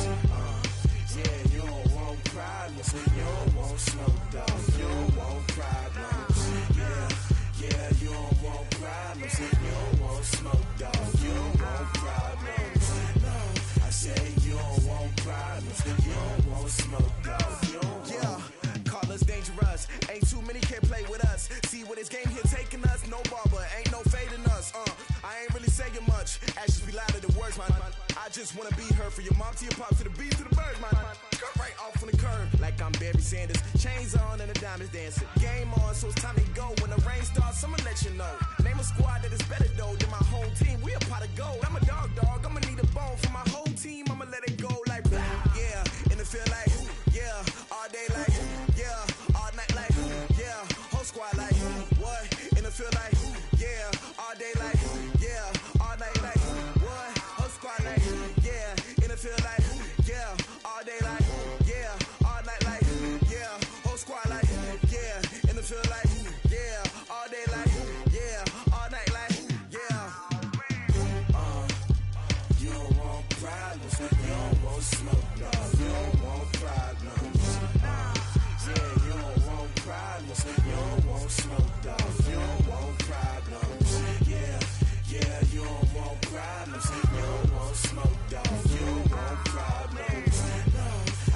Yeah, you don't want problems, you don't want smoke, dog, you don't want problems. Yeah, you don't want problems, you don't want smoke, dog, you don't want problems. No, I say you don't want problems, you don't want smoke, dog, you don't want. Yeah, call us dangerous, ain't too many can play with us. See what this game here taking us, no barber, ain't no fading us. I ain't really saying much, actions be louder than words, man. I just wanna be heard from your mom to your pop to the beat to the birds, man. Cut right off on the curb, like I'm Barry Sanders. Chains on and the diamonds dancing. Game on, so it's time to go. When the rain starts, I'ma let you know. Name a squad that is better though than my whole team. We a pot of gold. I'm a dog, I'ma need a bone for my whole team. I'ma let it go like, yeah, and it feel like, yeah, all day like, yeah, all night like, yeah, whole squad like, what? And it feel like, yeah, all day like, yeah, all night like, what? Whole squad like, yeah, and it feel like, yeah, all day like, yeah, all night like, yeah, whole squad like, yeah, and it feel like, yeah, all day like, yeah, all night like, yeah. You don't want problems, you don't want smoke, no, you don't want problems. Yeah, you don't want problems, you don't want smoke, dog, you don't want problems. Yeah, you don't want problems, you don't want smoke, dog, you don't want problems. No,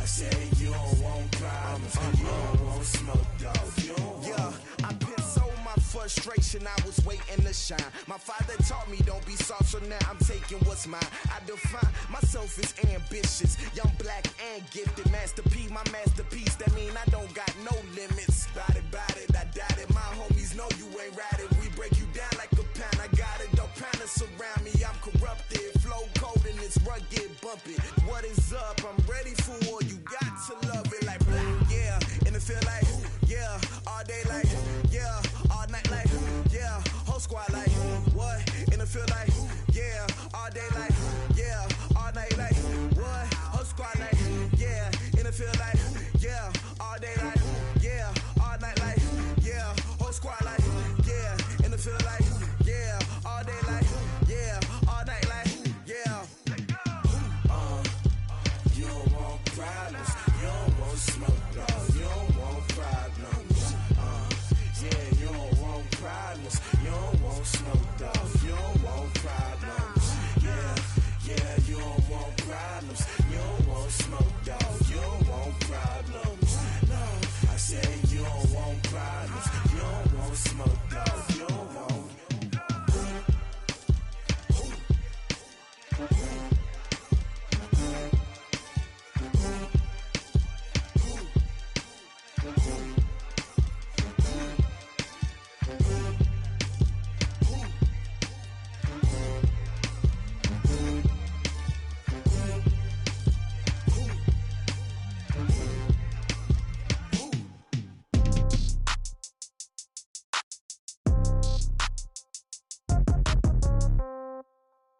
I say you don't want problems, you don't want smoke, dog, you don't want. Yeah, I've been so my frustration, I was waiting to shine. My father taught me don't be soft, so now I'm taking what's mine. I define myself as ambitious, young, black, and gifted. Master P, my masterpiece, that mean I don't got no limits. Bout it, I doubt it. My homies know you ain't ratted. We break you down like a pound. I got it, don't panic surround me. I'm corrupted, flow cold and it's rugged, bumpy. What is up? I'm ready for war. You got to love it like black, yeah. And it feel like, yeah, all day like, yeah, all night like, yeah, whole squad like, what? And it feel like, yeah, all day like, yeah, all night like, what? Whole squad like, yeah, and it feel like, yeah, all day like, yeah, all night like, yeah, whole squad like, yeah, and it feel like, yeah, all day like, yeah, all night like, yeah. You don't want problems, you don't want smoke, no, you don't want problems. Yeah, you don't want problems, you don't want smoke, dog, you don't want problems. Yeah, you don't want problems, you don't want smoke, dog, you don't want problems. No, I say you don't want problems, you don't want smoke, dog, you don't want.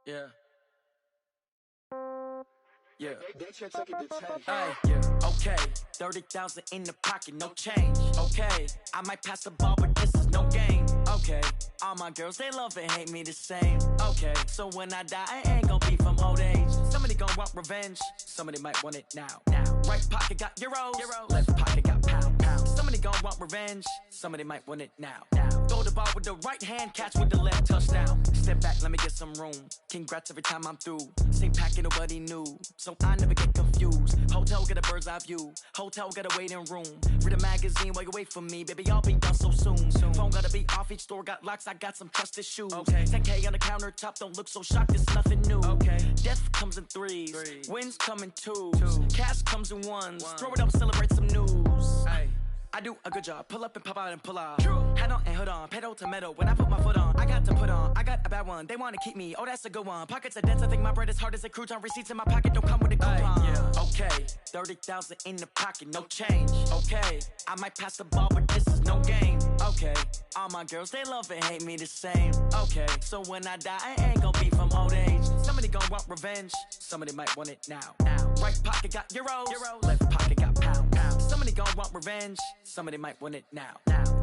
Yeah. Hey, yeah. Okay. 30,000 in the pocket, no change. Okay. I might pass the ball, but this is no game. Okay. All my girls, they love and hate me the same. Okay. So when I die, I ain't gonna be from old age. Somebody gonna want revenge. Somebody might want it now. Right pocket got euros. Left pocket got pound. Somebody gon' want revenge, somebody might want it now. Throw the ball with the right hand, catch with the left, touchdown. Step back, let me get some room. Congrats every time I'm through. Same packet, nobody knew, so I never get confused. Hotel get a bird's eye view. Hotel get a waiting room. Read a magazine while you wait for me, baby. I'll be done so soon. Phone gotta be off. Each store got locks. I got some trusted shoes. Okay. 10K on the countertop. Don't look so shocked. It's nothing new. Okay. Death comes in threes. Wins come in twos. Cash comes in ones. Throw it up, celebrate some news. Hey. I do a good job, pull up and pop out and pull out. Head on and hood on, pedal to metal. When I put my foot on, I got to put on. I got a bad one, they wanna keep me. Oh, that's a good one. Pockets are dense, I think my bread is hard as a crouton. Receipts in my pocket don't come with a coupon. Yeah. Okay, 30,000 in the pocket, no change. Okay, I might pass the ball, but this is no game. Okay, all my girls, they love and hate me the same. Okay, so when I die, I ain't gon' be from old age. Somebody gon' want revenge, somebody might want it now. Right pocket got euros, left pocket got pounds. Somebody gon' want revenge, somebody might want it now.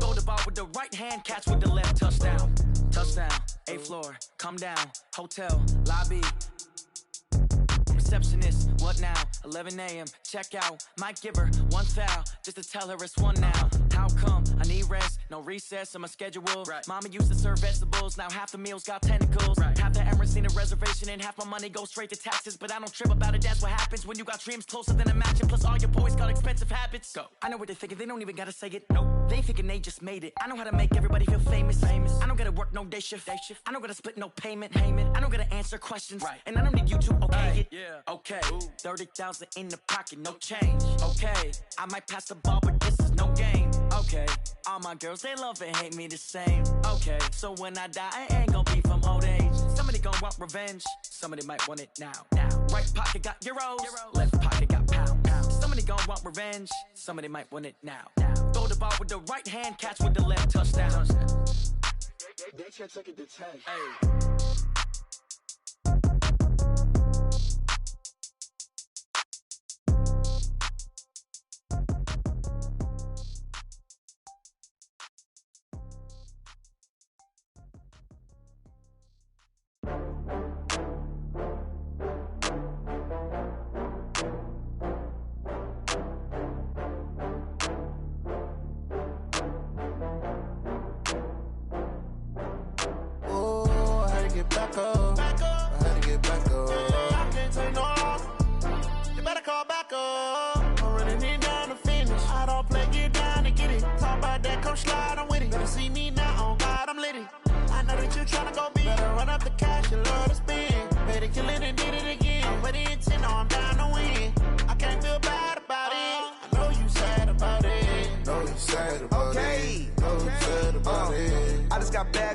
Throw the ball with the right hand, catch with the left, touchdown. Touchdown, 8th floor, come down, hotel, lobby. Receptionist, what now? 11 a.m., check out. Might give her one foul, just to tell her it's one now. How come? I need rest, no recess in my schedule. Mama used to serve vegetables, now half the meals got tentacles. Half the errands need a reservation and half my money goes straight to taxes. But I don't trip about it, that's what happens when you got dreams closer than a match. And plus all your boys got expensive habits. Go. I know what they're thinking, they don't even gotta say it. Nope. They thinking they just made it. I know how to make everybody feel famous. I don't gotta work no day shift. I don't gotta split no payment. I don't gotta answer questions. And I don't need you to okay it. Okay, 30,000 in the pocket, no change. Okay, I might pass the ball, but this is no game. Okay, all my girls, they love and hate me the same. Okay, so when I die, I ain't gon' be from old age. Somebody gon' want revenge, somebody might want it now. Right pocket got euros, left pocket got pounds. Somebody gon' want revenge, somebody might want it now. Throw the ball with the right hand, catch with the left, touchdown. They can't take it to 10. Hey.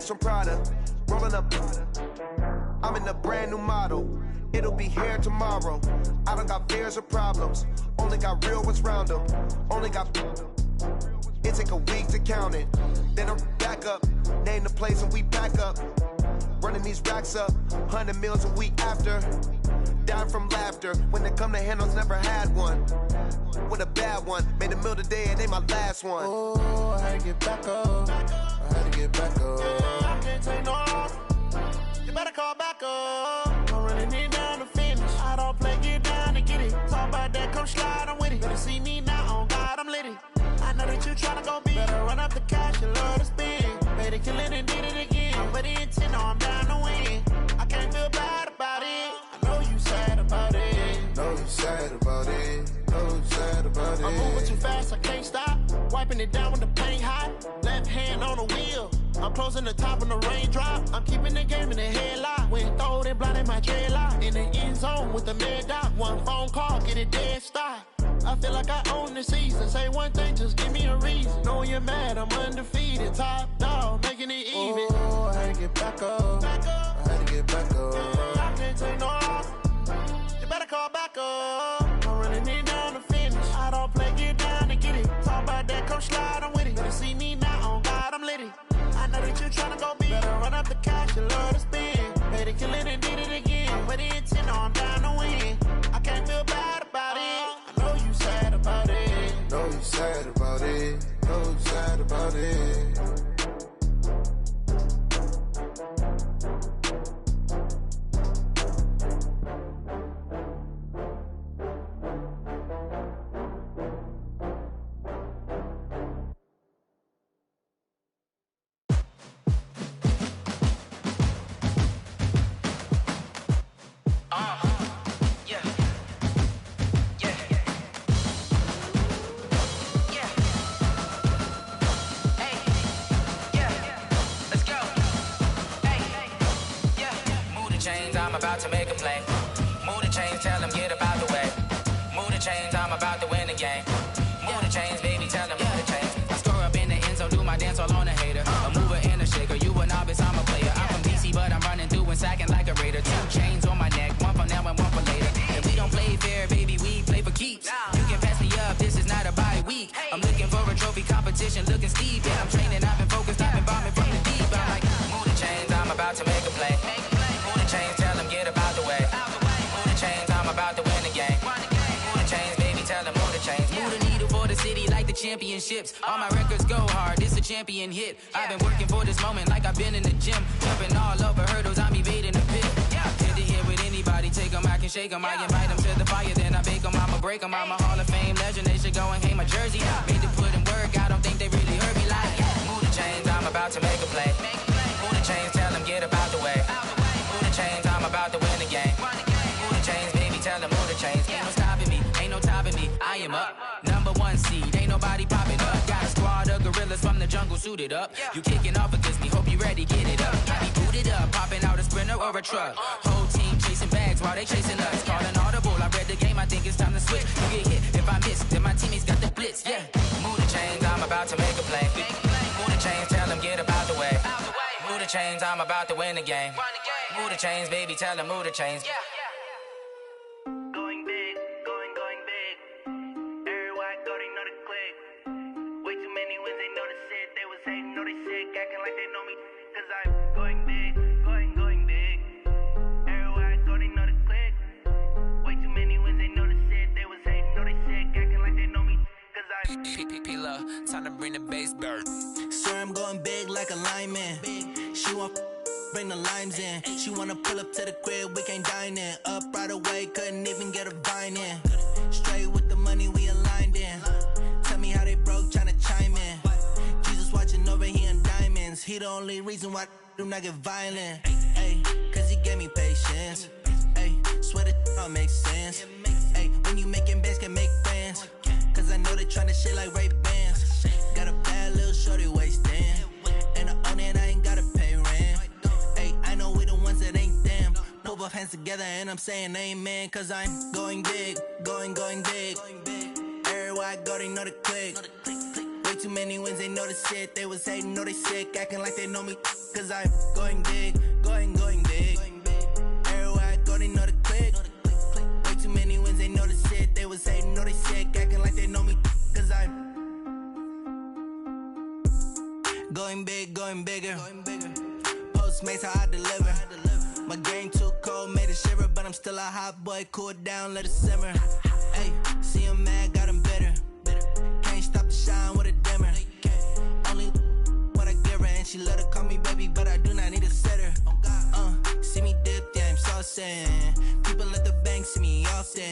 From Prada, rolling up. I'm in a brand new model. It'll be here tomorrow. I don't got fears or problems. Only got real ones round them. Only got. It take a week to count it. Then I'm back up. Name the place and we back up. Running these racks up. 100 meals a week after. Dying from laughter. When they come to handles, never had one. With a bad one. Made a meal today and ain't my last one. Oh, I had to get back up. I had to get back up. I can't take no off. You better call back up. I'm running it down to finish. I don't play, get down to get it. Talk about that, come slide, I'm with it. Better see me now, on God, I'm litty. I know that you tryna go big. Better run up the cash, you love to spend. Made it, kill it, and did it again. But the intent, no, I'm down to win. I can't feel bad about it. I know you sad about it. Know you sad about it. Know you sad about it. I'm moving too fast, I can't stop. Wiping it down with the paint hot. Left hand on the wheel. I'm closing the top when the raindrop. I'm keeping the game in the headlock. When throwed and blinded my dreadlock. In the end zone with the mad dot. One phone call, get it dead stop. I feel like I own the season. Say one thing, just give me a reason. Knowing you're mad, I'm undefeated. Top dog, making it even. Oh, I had to get back up. I had to get back up. I can't take no off. You better call back up. I'm running it down to finish. I don't play, get down to get it. Talk about that, come slide, I'm with it. Better see me now, on God, I'm litty. I know that you tryna go big. Better run up the cash, you love to spend. Made it, kill it, and did it again. But the intent, no, I'm down to win. I can't feel bad about it. I know you sad about it. Know you sad about it. Know you sad about it. chains, I'm about to make a play. Move the chains, tell them get about the way. Move the chains, I'm about to win the game. Move the chains, baby, tell them move the chains. I score up in the end zone, do my dance all on a hater. A mover and a shaker, you a novice, I'm a player. I'm from DC, but I'm running through and sacking like a raider. 2 chains on my neck, one for now and one for later. And we don't play fair, baby, we play for keeps. You can pass me up, this is not a bye week. I'm looking for a trophy competition, looking steep. Yeah, I'm training, I've been focused, I've been bombing from the deep. I'm like, move the chains, I'm about to make a play. Move the chains, tell them get about the way. Move the chains, I'm about to win the game. Move the chains, baby, tell them move the chains. Move the needle for the city like the championships. All my records go hard, this a champion hit. I've been working for this moment like I've been in the gym. Jumping all over hurdles, I'm evading the pit. Hit to hit with anybody, take them, I can shake them. I invite them to the fire, then I bake them, I'ma break them. I'm a Hall of Fame legend, they should go and hang my jersey. Made to put in work, I don't think they really heard me like. Move the chains, I'm about to make a play. Move the chains, tell them get about the way. Move the chains, I'm about to win the game. Move the chains, baby, tell them move the chains. Ain't no stopping me, ain't no topping me, I am up. #1 seed, ain't nobody popping up. Got a squad of gorillas from the jungle suited up. You kicking off against me, hope you ready, get it up. Be booted up, popping out a Sprinter or a truck. Whole team chasing bags while they chasing us. Calling audible, I read the game, I think it's time to switch. You get hit, if I miss, then my teammates got the blitz, yeah. Move the chains, I'm about to make a play. Move the chains, tell them get about the way. Move the chains, I'm about to win the game. Move the chains, baby, tell them move the chains. Going big, going big. Everywhere I go, they know the click. Way too many wins, they know the shit. They was hating, know they sick, acting like they know me. Cause I'm going big, going big. Everywhere I go, they know the click. Way too many wins, they know the shit. They was hating, know they sick, acting like they know me. Cause I'm P-P-P-Love, time to bring the bass bird. Swear I'm going big like a lineman. She want bring the limes in. She wanna pull up to the crib, we can't dine in. Up right away, couldn't even get a vine in. Straight with the money, we aligned in. Tell me how they broke, tryna chime in. Jesus watching over here in diamonds. He the only reason why I do not get violent. Ay, cause he gave me patience. Ay, swear that all makes sense. Ay, when you making bands, can make friends. Cause I know they tryna shit like Ray-Bans. Got a bad little shorty wasting. And I own it, I ain't gotta pay rent. Ay, I know we the ones that ain't them. Pull both hands together and I'm saying amen. Cause I'm going big, going big. Everywhere I go, they know the click. Way too many wins, they know the shit. They was hating, know they sick, acting like they know me. Cause I'm going big, going big. Everywhere I go, they know the click. Way too many wins, they know the shit. They was hating, know they sick, acting like they know me. Cause I'm going big, going bigger. Postmates, how I deliver. My game too cold, made it shiver. But I'm still a hot boy, cool it down, let it simmer. Hey, see him mad, got him bitter. Can't stop the shine with a dimmer. Only what I give her, and she let her call me baby, but I do not need a sitter. See me dip, yeah, I'm saucing. People at the bank see me often.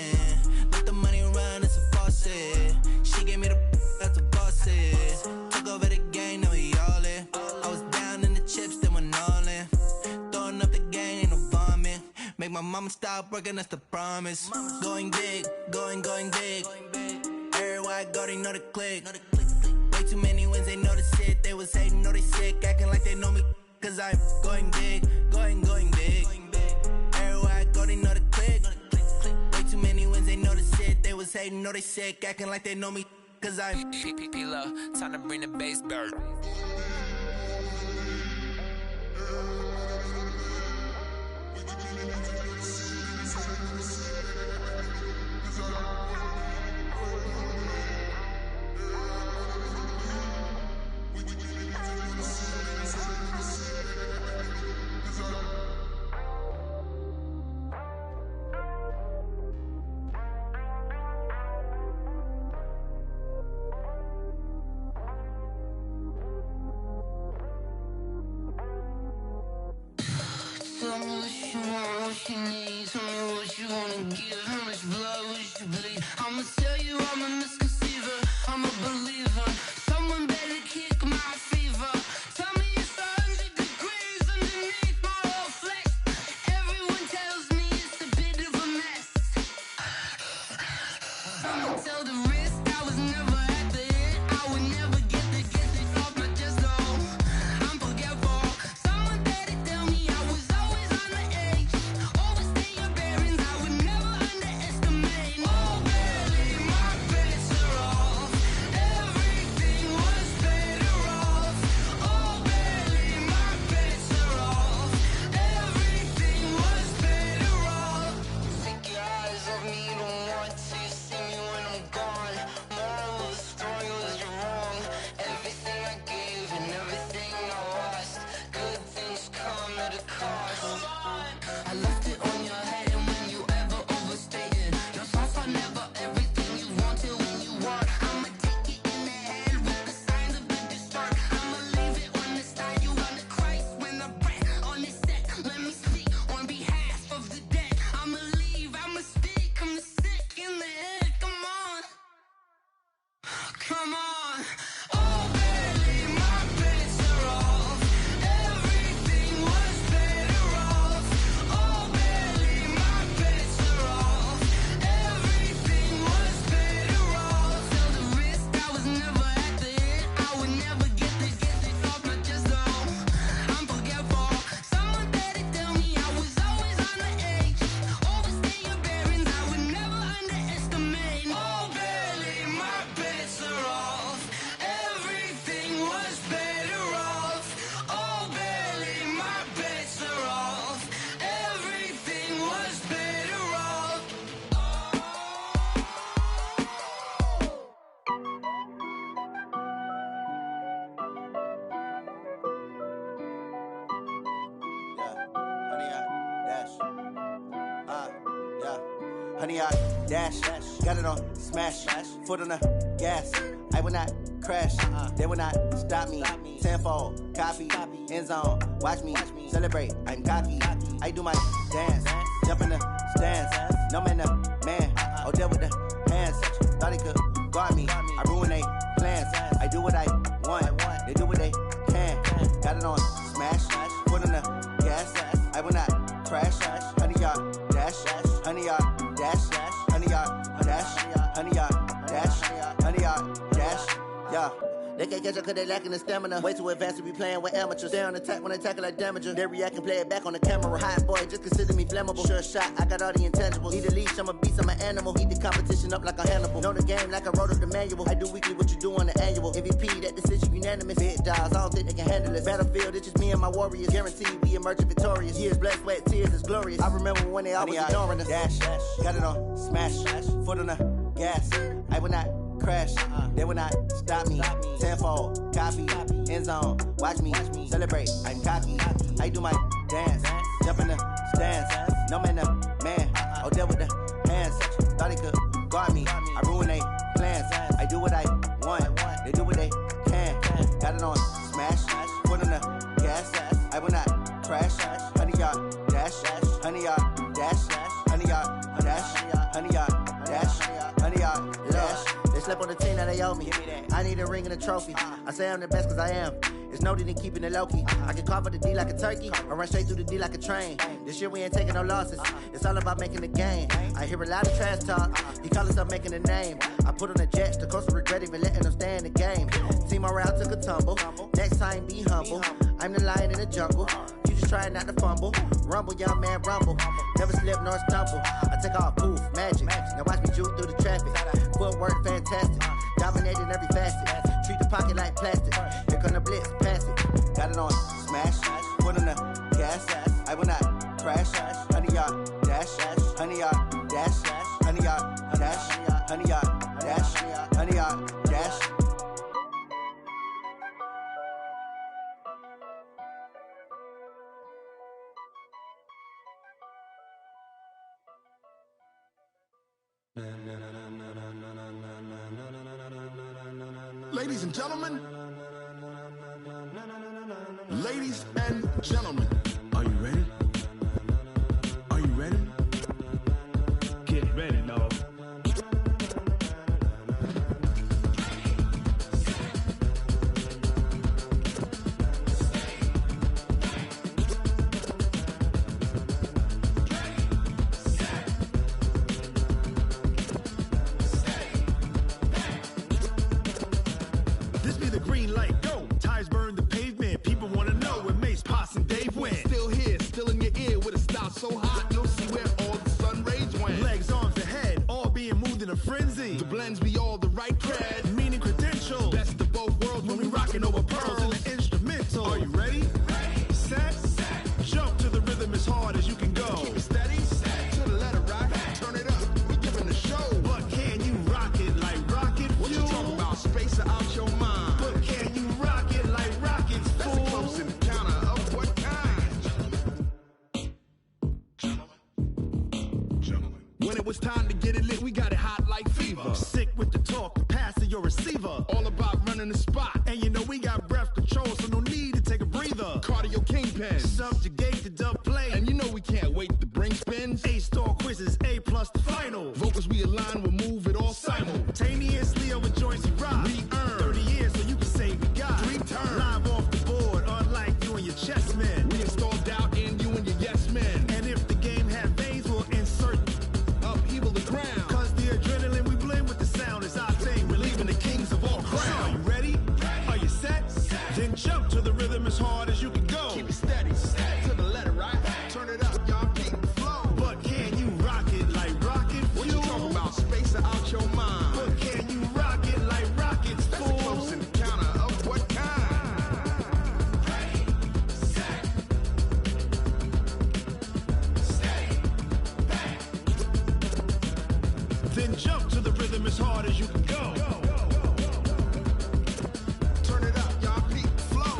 Let the money run, it's a faucet. She gave me the that's a boss is. Took over the game, now we all in. I was down in the chips, then went all in. Throwing up the game, ain't no vomit. Make my mama stop working, that's the promise. Going big, going big. Everywhere I go, they know the click. Way too many wins, they know the shit. They was hating, know they sick, acting like they know me. Cause I'm going big, going big. Everywhere I go, they know the click. Way too many wins, they know the shit. They was hating, know they sick, acting like they know me. Cause I'm P-P-P-Love, time to bring the bass bird. Tell me what you want, what you need. Tell me what you wanna give. How much blood would you bleed? I'ma tell you I'm a misconceiver. I'm a believer. Someone better kick my fever. Tell me it's 100 degrees underneath my whole flesh. Everyone tells me it's a bit of a mess. I'ma tell the risk I was never at the end. I would never get this off my chest, though. I'm forgetful. Someone better tell me I was always on the edge. honey yard dash. Got it on smash, foot on the gas. I will not crash, they will not stop me. Tenfold, copy, end zone, watch me celebrate. I'm cocky, I do my dance, jump in the stands. No man, the man, oh there with the hands. Thought he could guard me, I ruin they plans. I do what I want, they do what they can. Got it on smash, foot on the gas. I will not crash, honey yard dash, honey yard dash, honey yard dash, honey yard dash, honey yard dash, yeah. They can't catch up cause they lacking the stamina. Way too advanced to be playing with amateurs. Stay on attack when I tackle like damager. They react and play it back on the camera. Hot boy, just consider me flammable. Sure shot, I got all the intangibles. Need a leash, I'm a beast, I'm an animal. Eat the competition up like a Hannibal. Know the game like I wrote up the manual. I do weekly what you do on the annual. MVP, that decision unanimous. Big dogs, I don't think they can handle it. Battlefield, it's just me and my warriors. Guaranteed we emerging victorious. Years, blood, sweat, tears, it's glorious. I remember when they always ignoring us. Dash, got it on smash, foot on the gas. I will not crash, they will not stop me. Tenfold, copy, end zone, watch me celebrate. I'm cocky, I do my dance, jump in the stands. No man, the man, oh there with the hands. Thought he could guard me, I ruin they plans. I do what I want, they do what they can. Got it on smash, foot on the gas. I will not crash, honey yard dash, honey yard dash, honey yard dash, honey yard dash, honey yard dash. They slept on the team that they owe me. I need a ring and a trophy. I say I'm the best cause I am. It's noted in keeping it low-key. I can carve up the D like a turkey or run straight through the D like a train. This year we ain't taking no losses. It's all about making the game. I hear a lot of trash talk. He call himself making a name. I put on the Jets. The coach will regret even letting them stay in the game. Team morale took a tumble. Next time be humble. I'm the lion in the jungle. You just trying not to fumble. Rumble, young man, rumble. Never slip nor stumble. I take off, poof, magic. Now watch me juke through the traffic. Footwork fantastic. Dominating every facet. Treat the pocket like plastic. Here come the blitz, pass it. Got it on smash, foot on the gas. I will not crash, honey yard dash, honey yard dash, honey yard dash, honey yard dash, honey yard dash. Ladies and gentlemen, ladies and gentlemen, are you ready? Are you ready? Get ready, dog. This be the green light, go. Tires burn the pavement. People want to know where Mace, Poss, and Dave went. Still here, still in your ear with a style so hot, you'll see where all the sun rays went. Legs, arms, and head, all being moved in a frenzy. The blends be all the right cred, meaning credentials. Best of both worlds when we rocking over pearls in the instrumental. Are you ready? Ready. Set. Jump to the rhythm as hard as you can go. Keep it steady. To the letter right. Turn it up. We giving the show. But can you rock it like rocket fuel? What you talking about? Space out your mind. But can you rock it like rockets, fool? That's a close encounter of what kind? Gentlemen. When it was time to get it lit, we got it hot like fever. Sick with the talk, the pass to your receiver. All about running the spot. And you know we got breath control, so no need to take a breather. Cardio kingpin. Subjugate the dub play. And you know we can't wait to bring spins. A-star quizzes, A+ the final. Vocals we align, we'll move it all simultaneously over joints we rock. We earn 30 years so you can say we got 3 turns. Live off the board, unlike you and your chess men. We install doubt in you and your yes men. And if the game had veins, we'll insert upheaval the ground. Cause the adrenaline we blend with the sound is our thing. We're leaving the kings of all crowns. So are you ready? Are you set? Then jump to the rhythm as hard as you can go. Keep it steady. To the letter right. Turn it up, y'all keep the flow. But can you rock it like rocket fuel? What you talking about? Space out your mind. But can you rock it like rockets, fool? That's a close encounter of what kind? Ready, set, steady, back. Then jump to the rhythm as hard as you can go. Turn it up, y'all keep the flow.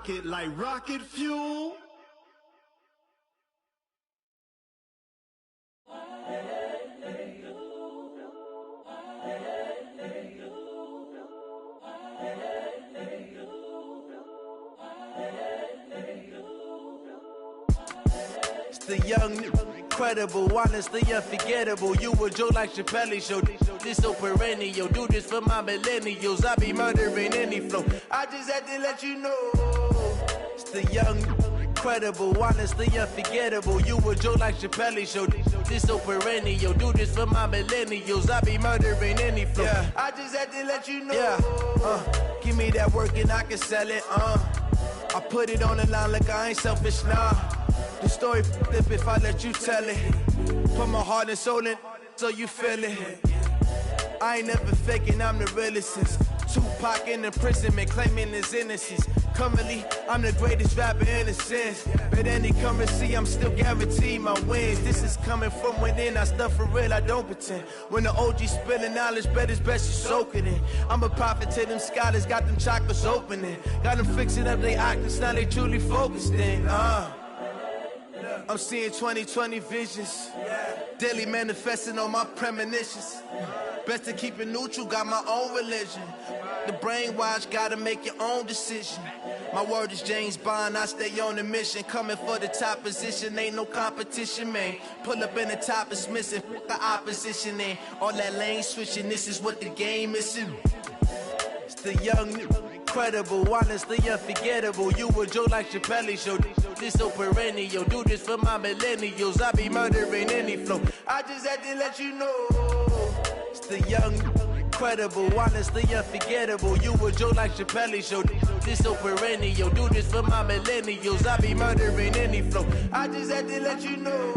pocket like rocket fuel. It's the young, incredible, honestly unforgettable. You a Joe like Chappelle show. This so perennial. Do this for my millennials. I be murdering any flow. I just had to let you know. It's the young, incredible, honestly unforgettable. You a Joe like Chappelle show. This so perennial. Do this for my millennials. I be murdering any flow. Yeah. I just had to let you know. Yeah. Give me that work and I can sell it. I put it on the line like I ain't selfish, nah. The story flip if I let you tell it. Put my heart and soul in so you feel it. I ain't never faking, I'm the realest since Tupac in imprisonment, claiming his innocence. Currently, I'm the greatest rapper in a sense. But any currency, I'm still guaranteed my wins. This is coming from within, I stuff for real, I don't pretend. When the OG spilling knowledge, bet it's best you soak it in. I'm a prophet to them scholars, got them chakras opening. Got them fixing up their octaves, now they truly focused in. I'm seeing 2020 visions. Daily manifesting on my premonitions. Best to keep it neutral, got my own religion. The brainwash, gotta make your own decision. My word is James Bond, I stay on the mission. Coming for the top position, ain't no competition, man. Pull up in the top is missing, the opposition in. All that lane switching, this is what the game is in. It's the young, incredible, honestly unforgettable. You a Joe like Chappelle show. This so perennial. Do this for my millennials. I be murdering any flow. I just had to let you know. It's the young, incredible, honestly unforgettable. You a Joe like Chappelle show. This so perennial. Do this for my millennials. I be murdering any flow. I just had to let you know.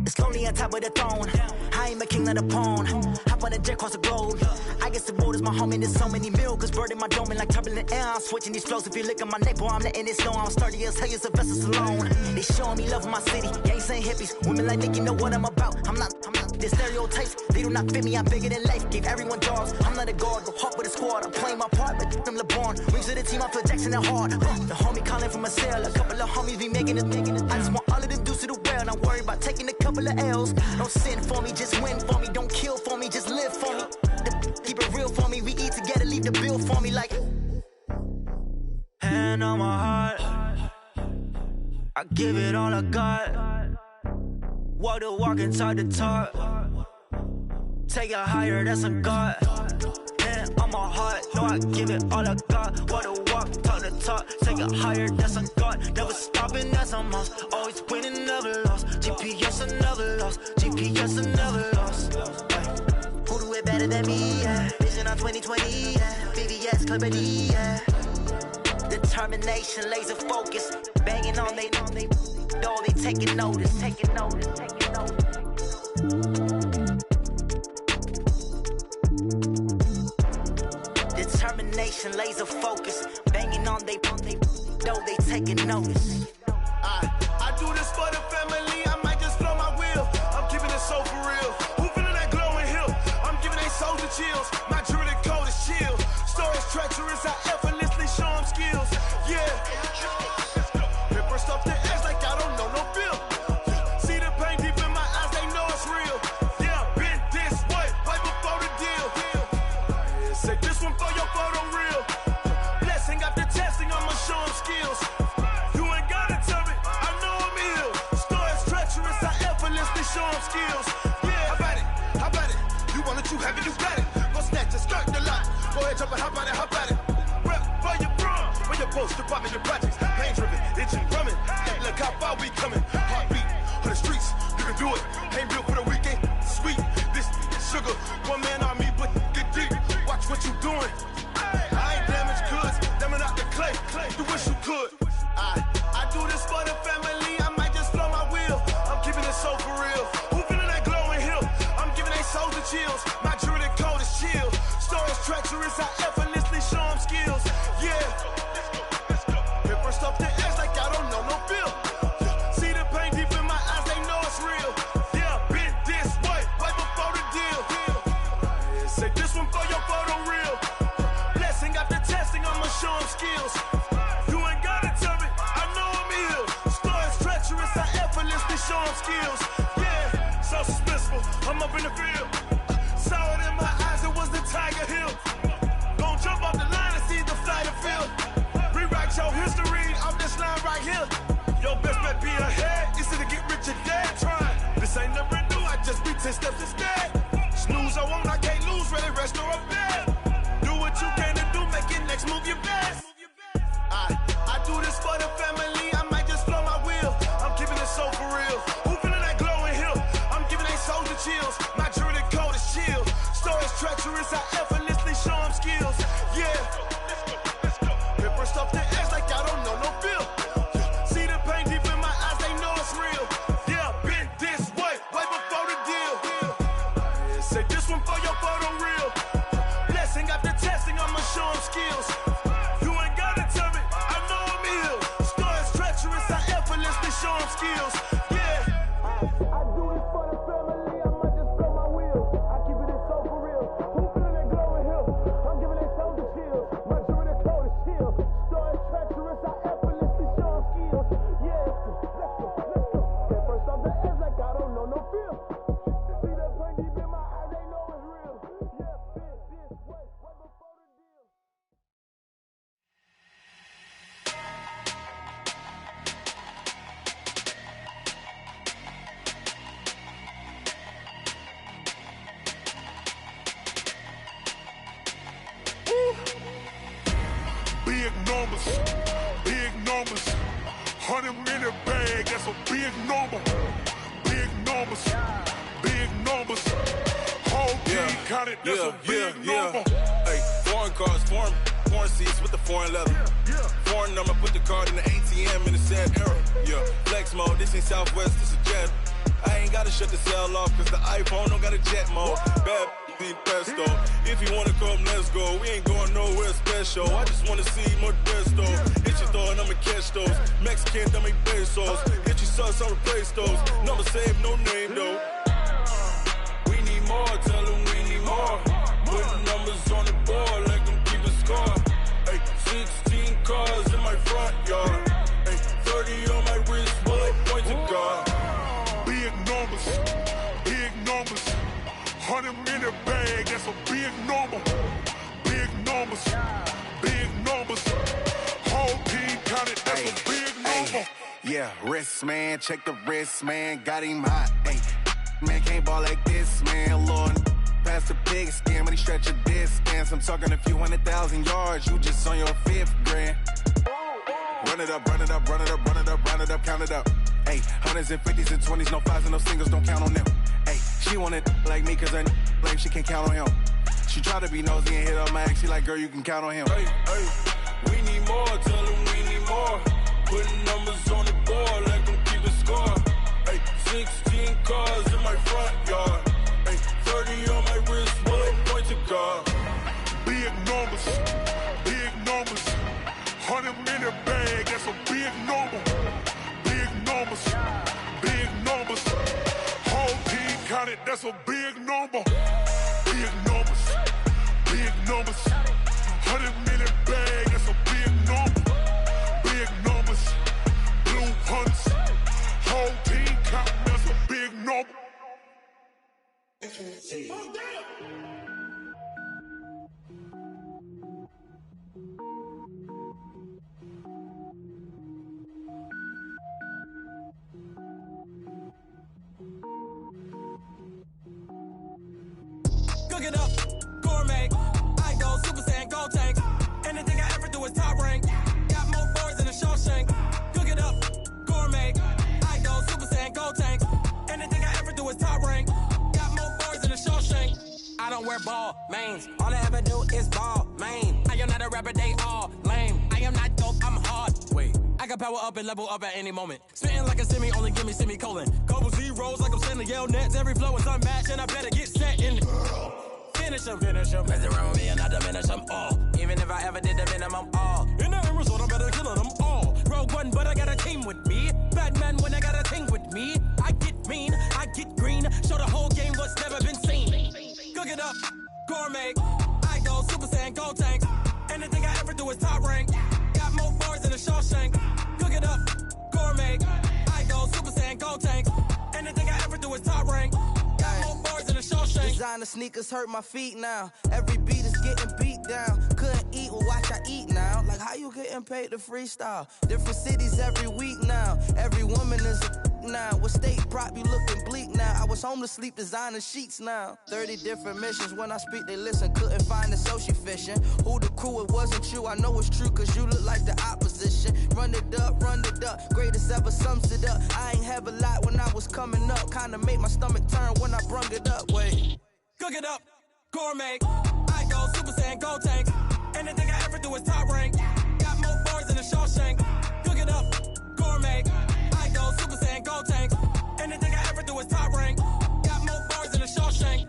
It's lonely on top of the throne. I ain't a king of the pawn. Hop on a jet across the globe. I guess the road is my home and there's so many milkers birding my dome and like turbulent air. I'm switching these flows. If you look at my neck, boy, I'm letting it snow. I'm sturdy as hell, a vessel alone. They showing me love in my city. Gangs ain't hippies. Women like Nick, you know what I'm about. I'm not the stereotypes. They do not fit me. I'm bigger than life. Gave everyone dogs. I'm not a guard. Go hawk with a squad. I'm playing my part like them LeBron. Rings to the team. I feel Jackson and hard. The homie calling from a cell. A couple of homies be making it. I just want all of them dudes to the well. Not worry about taking a couple of L's. Don't sin for me, just win for me. Don't kill for me, just live for me. Keep it real for me. We eat together, leave the bill for me like. Hand on my heart, I give it all I got. Walk the walk and talk the talk. Take it higher, that's a God. Hand on my heart, no, I give it all I got. Walk the walk, talk the talk. Take it higher, that's a God. Never stopping, that's a must. Always winning, never lost. GPS, I never lost. GPS, I never lost. Who do it better than me? Yeah. Vision on 2020. Yeah. VVS, Clippity. Yeah. Determination, laser focus. Banging on they, though they taking notice. Taking notice. Taking notice. Determination, laser focus. Banging on they, though they taking notice. I do this for the family, I might just blow my wheel. I'm keeping it so for real. Who feeling that glowing hill? I'm giving they soldier chills. My jewelry code is chill. Stories treacherous, I effortlessly show them skills. Yeah. Paper stuff the edge like I don't know no bill. See the pain deep in my eyes, they know it's real. Yeah, been this way, right before the deal. Say this one for your photo reel. Blessing after testing, I'ma show them skills. Show them skills. Yeah, how about it? You want it, you have it, you got it. Go snatch it, skirt the lot. Go ahead, jump it, how about it? Rep for your bro. Where your post, department, your projects. Pain driven, itching, drumming. Hey, look how far we coming. Heartbeat on the streets, you can do it. Ain't built for the weekend. Sweet, this sugar. One man army, but get what you doing. I ain't damaged goods, damn out the clay. You wish you could. I do this for the family. I might just blow my wheel. I'm keeping it so for real. Who feeling that glowing hill? I'm giving they souls the chills. My jewelry code is chill. Stories treacherous, I effortlessly show them skills. Yeah. Hit first off the edge like I don't know no feel. See the pain deep in my eyes, they know it's real. Yeah, been this way, right before the deal. Say this one for your photo reel. Blessing after testing, I'ma show them skills. You ain't gotta tell me, I know I'm ill. Stories treacherous, I effortlessly show them skills. Yeah, so suspenseful, I'm up in the field. Saw it in my eyes, it was the Tiger Hill. Don't jump off the line and see the flight of field. Rewrite your history off this line right here. Your best bet be ahead, easy to get rich or dead. Trying, this ain't never new, I just be 10 steps instead. Snooze I won't, I can't lose, ready, rest or a bed. Do what you can to do, make it next move your best. I do this for the family, I might just blow my wheel. I'm keeping it so for real. Who feeling that glowing hill? I'm giving they souls the chills. My jewelry code is chill. Stories treacherous, I effortlessly show them skills. Yeah. Hit first off the edge like I don't know no feel. See the pain deep in my eyes, they know it's real. Yeah, been this way, way before the deal. Say this one for your photo reel. Blessing after testing, I'ma show them skills. You ain't gotta tell me, I know I'm ill. Stories treacherous, I effortlessly show them skills. Yeah. I do this for the family, I might just blow my wheel. I keep it so for real. Who feeling that glowing hill? I'm giving they souls the chills. My jewelry code is chill. Stories treacherous, I effortlessly show them skills. Yeah, let's go. Hit first off the edge like I don't know no feel. See that pain deep in my eyes, they know it's real. Yeah, been this way, way before the deal. Big numbers, big numbers. 100 minute bag, that's a big number. Big numbers, big numbers. Whole team counted, that's a big number. Hey, foreign cars, foreign seats with the foreign leather. Foreign number, put the card in the ATM in the sad era. Yeah, flex mode, this ain't Southwest, this is jet. I ain't gotta shut the cell off, cause the iPhone don't got a jet mode. Bad need pesto. If you wanna come, let's go. We ain't going nowhere special. I just wanna see more desto. Hit your thought, I'ma catch those. Mexican, dummy pesos. Hit your sauce, I'll replace those. Number save, no name though. We need more, tell them we need more. Putting numbers on the board, like them keep a score. Hey, 16 cars in my front yard. Hey, 30 on my wrist, bullet point to God. Big numbers, big numbers. 100 minute bag, that's a big number. Big numbers, big numbers. Whole team counted, that's a big number. Yeah, wrist man, check the wrist man, got him hot. Hey, man can't ball like this, man. Lord, past the pig skin when he stretch a distance. I'm talking a few 100,000 yards, you just on your 5th grand. Run it up, run it up, run it up, run it up, run it up, count it up. Hey, 100s and 50s and 20s, no 5s and no singles, don't count on them. Hey, she want it like me, cause her like she can't count on him. She try to be nosy and hit up my ex, she like, girl, you can count on him. Hey, we need more, tell them we need more. Putting numbers on the board, like them keep a score. Hey, 16 cars in my front yard. Hey, 30 on my wrist, bullet point to God. Big numbers, big numbers. 100 minute bag, that's a big number. Big numbers, big numbers. Whole team counted, that's a big number. Big numbers, big numbers. 100 minute bag, that's a big number. Big numbers, blue hunts. Whole team counting, that's a big number. Cook it up, gourmet. I go Super Saiyan, gold tank. Anything I ever do is top rank. Got more boards than a Shawshank. Cook it up, gourmet. I go Super Saiyan, gold tank. Anything I ever do is top rank. Got more boards than a Shawshank. I don't wear ball, mains. All I ever do is ball, main. I am not a rapper, they all lame. I am not dope, I'm hard. Wait, I can power up and level up at any moment. Spitting like a semi, only give me semicolon. Couple zeros like I'm sending yell nets. Every flow is unmatched and I better get set in. Finish them. Mess around with me and I diminish them all. Even if I ever did the minimum, all. In the end result, I'm better killing them all. Rogue One, but I got a team with me. Batman when I got a thing with me. I get mean, I get green. Show the whole game what's never been seen. Cook it up, gourmet. I go Super Saiyan, go tank. Anything I ever do is top rank. Got more bars than a Shawshank. Cook it up, gourmet. I go Super Saiyan, go tank. Anything I ever do is top rank. Got more bars than a Shawshank. Designer sneakers hurt my feet now. Every beat is getting beat down. Couldn't eat, well watch I eat now. Like how you getting paid to freestyle? Different cities every week now. Every woman is a now. With state prop, you looking bleak now. I was home to sleep designer sheets now. 30 different missions. When I speak, they listen. Couldn't find it, so she fishing. Who the crew? It wasn't you. I know it's true, cause you look like the opposition. Run it up. Greatest ever sums it up. I ain't have a lot when I was coming up. Kinda made my stomach turn when I brung it up. Wait. Cook it up, gourmet. I go Super Saiyan, go tank. Anything I ever do is top rank. Got more bars than a Shawshank. Cook it up, gourmet. I go Super Saiyan, go tank. Anything I ever do is top rank. Got more bars than a Shawshank.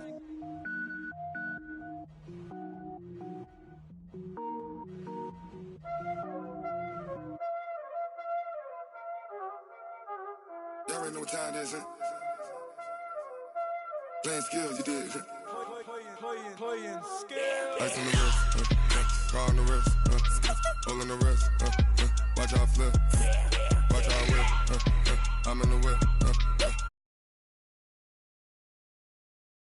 Y'all already know what time it is, huh? Playing skills, you did, huh? Playing skills. Ice on the wrist, car on the wrist, hole on the wrist, watch out flip, watch out whip, I'm in the whip,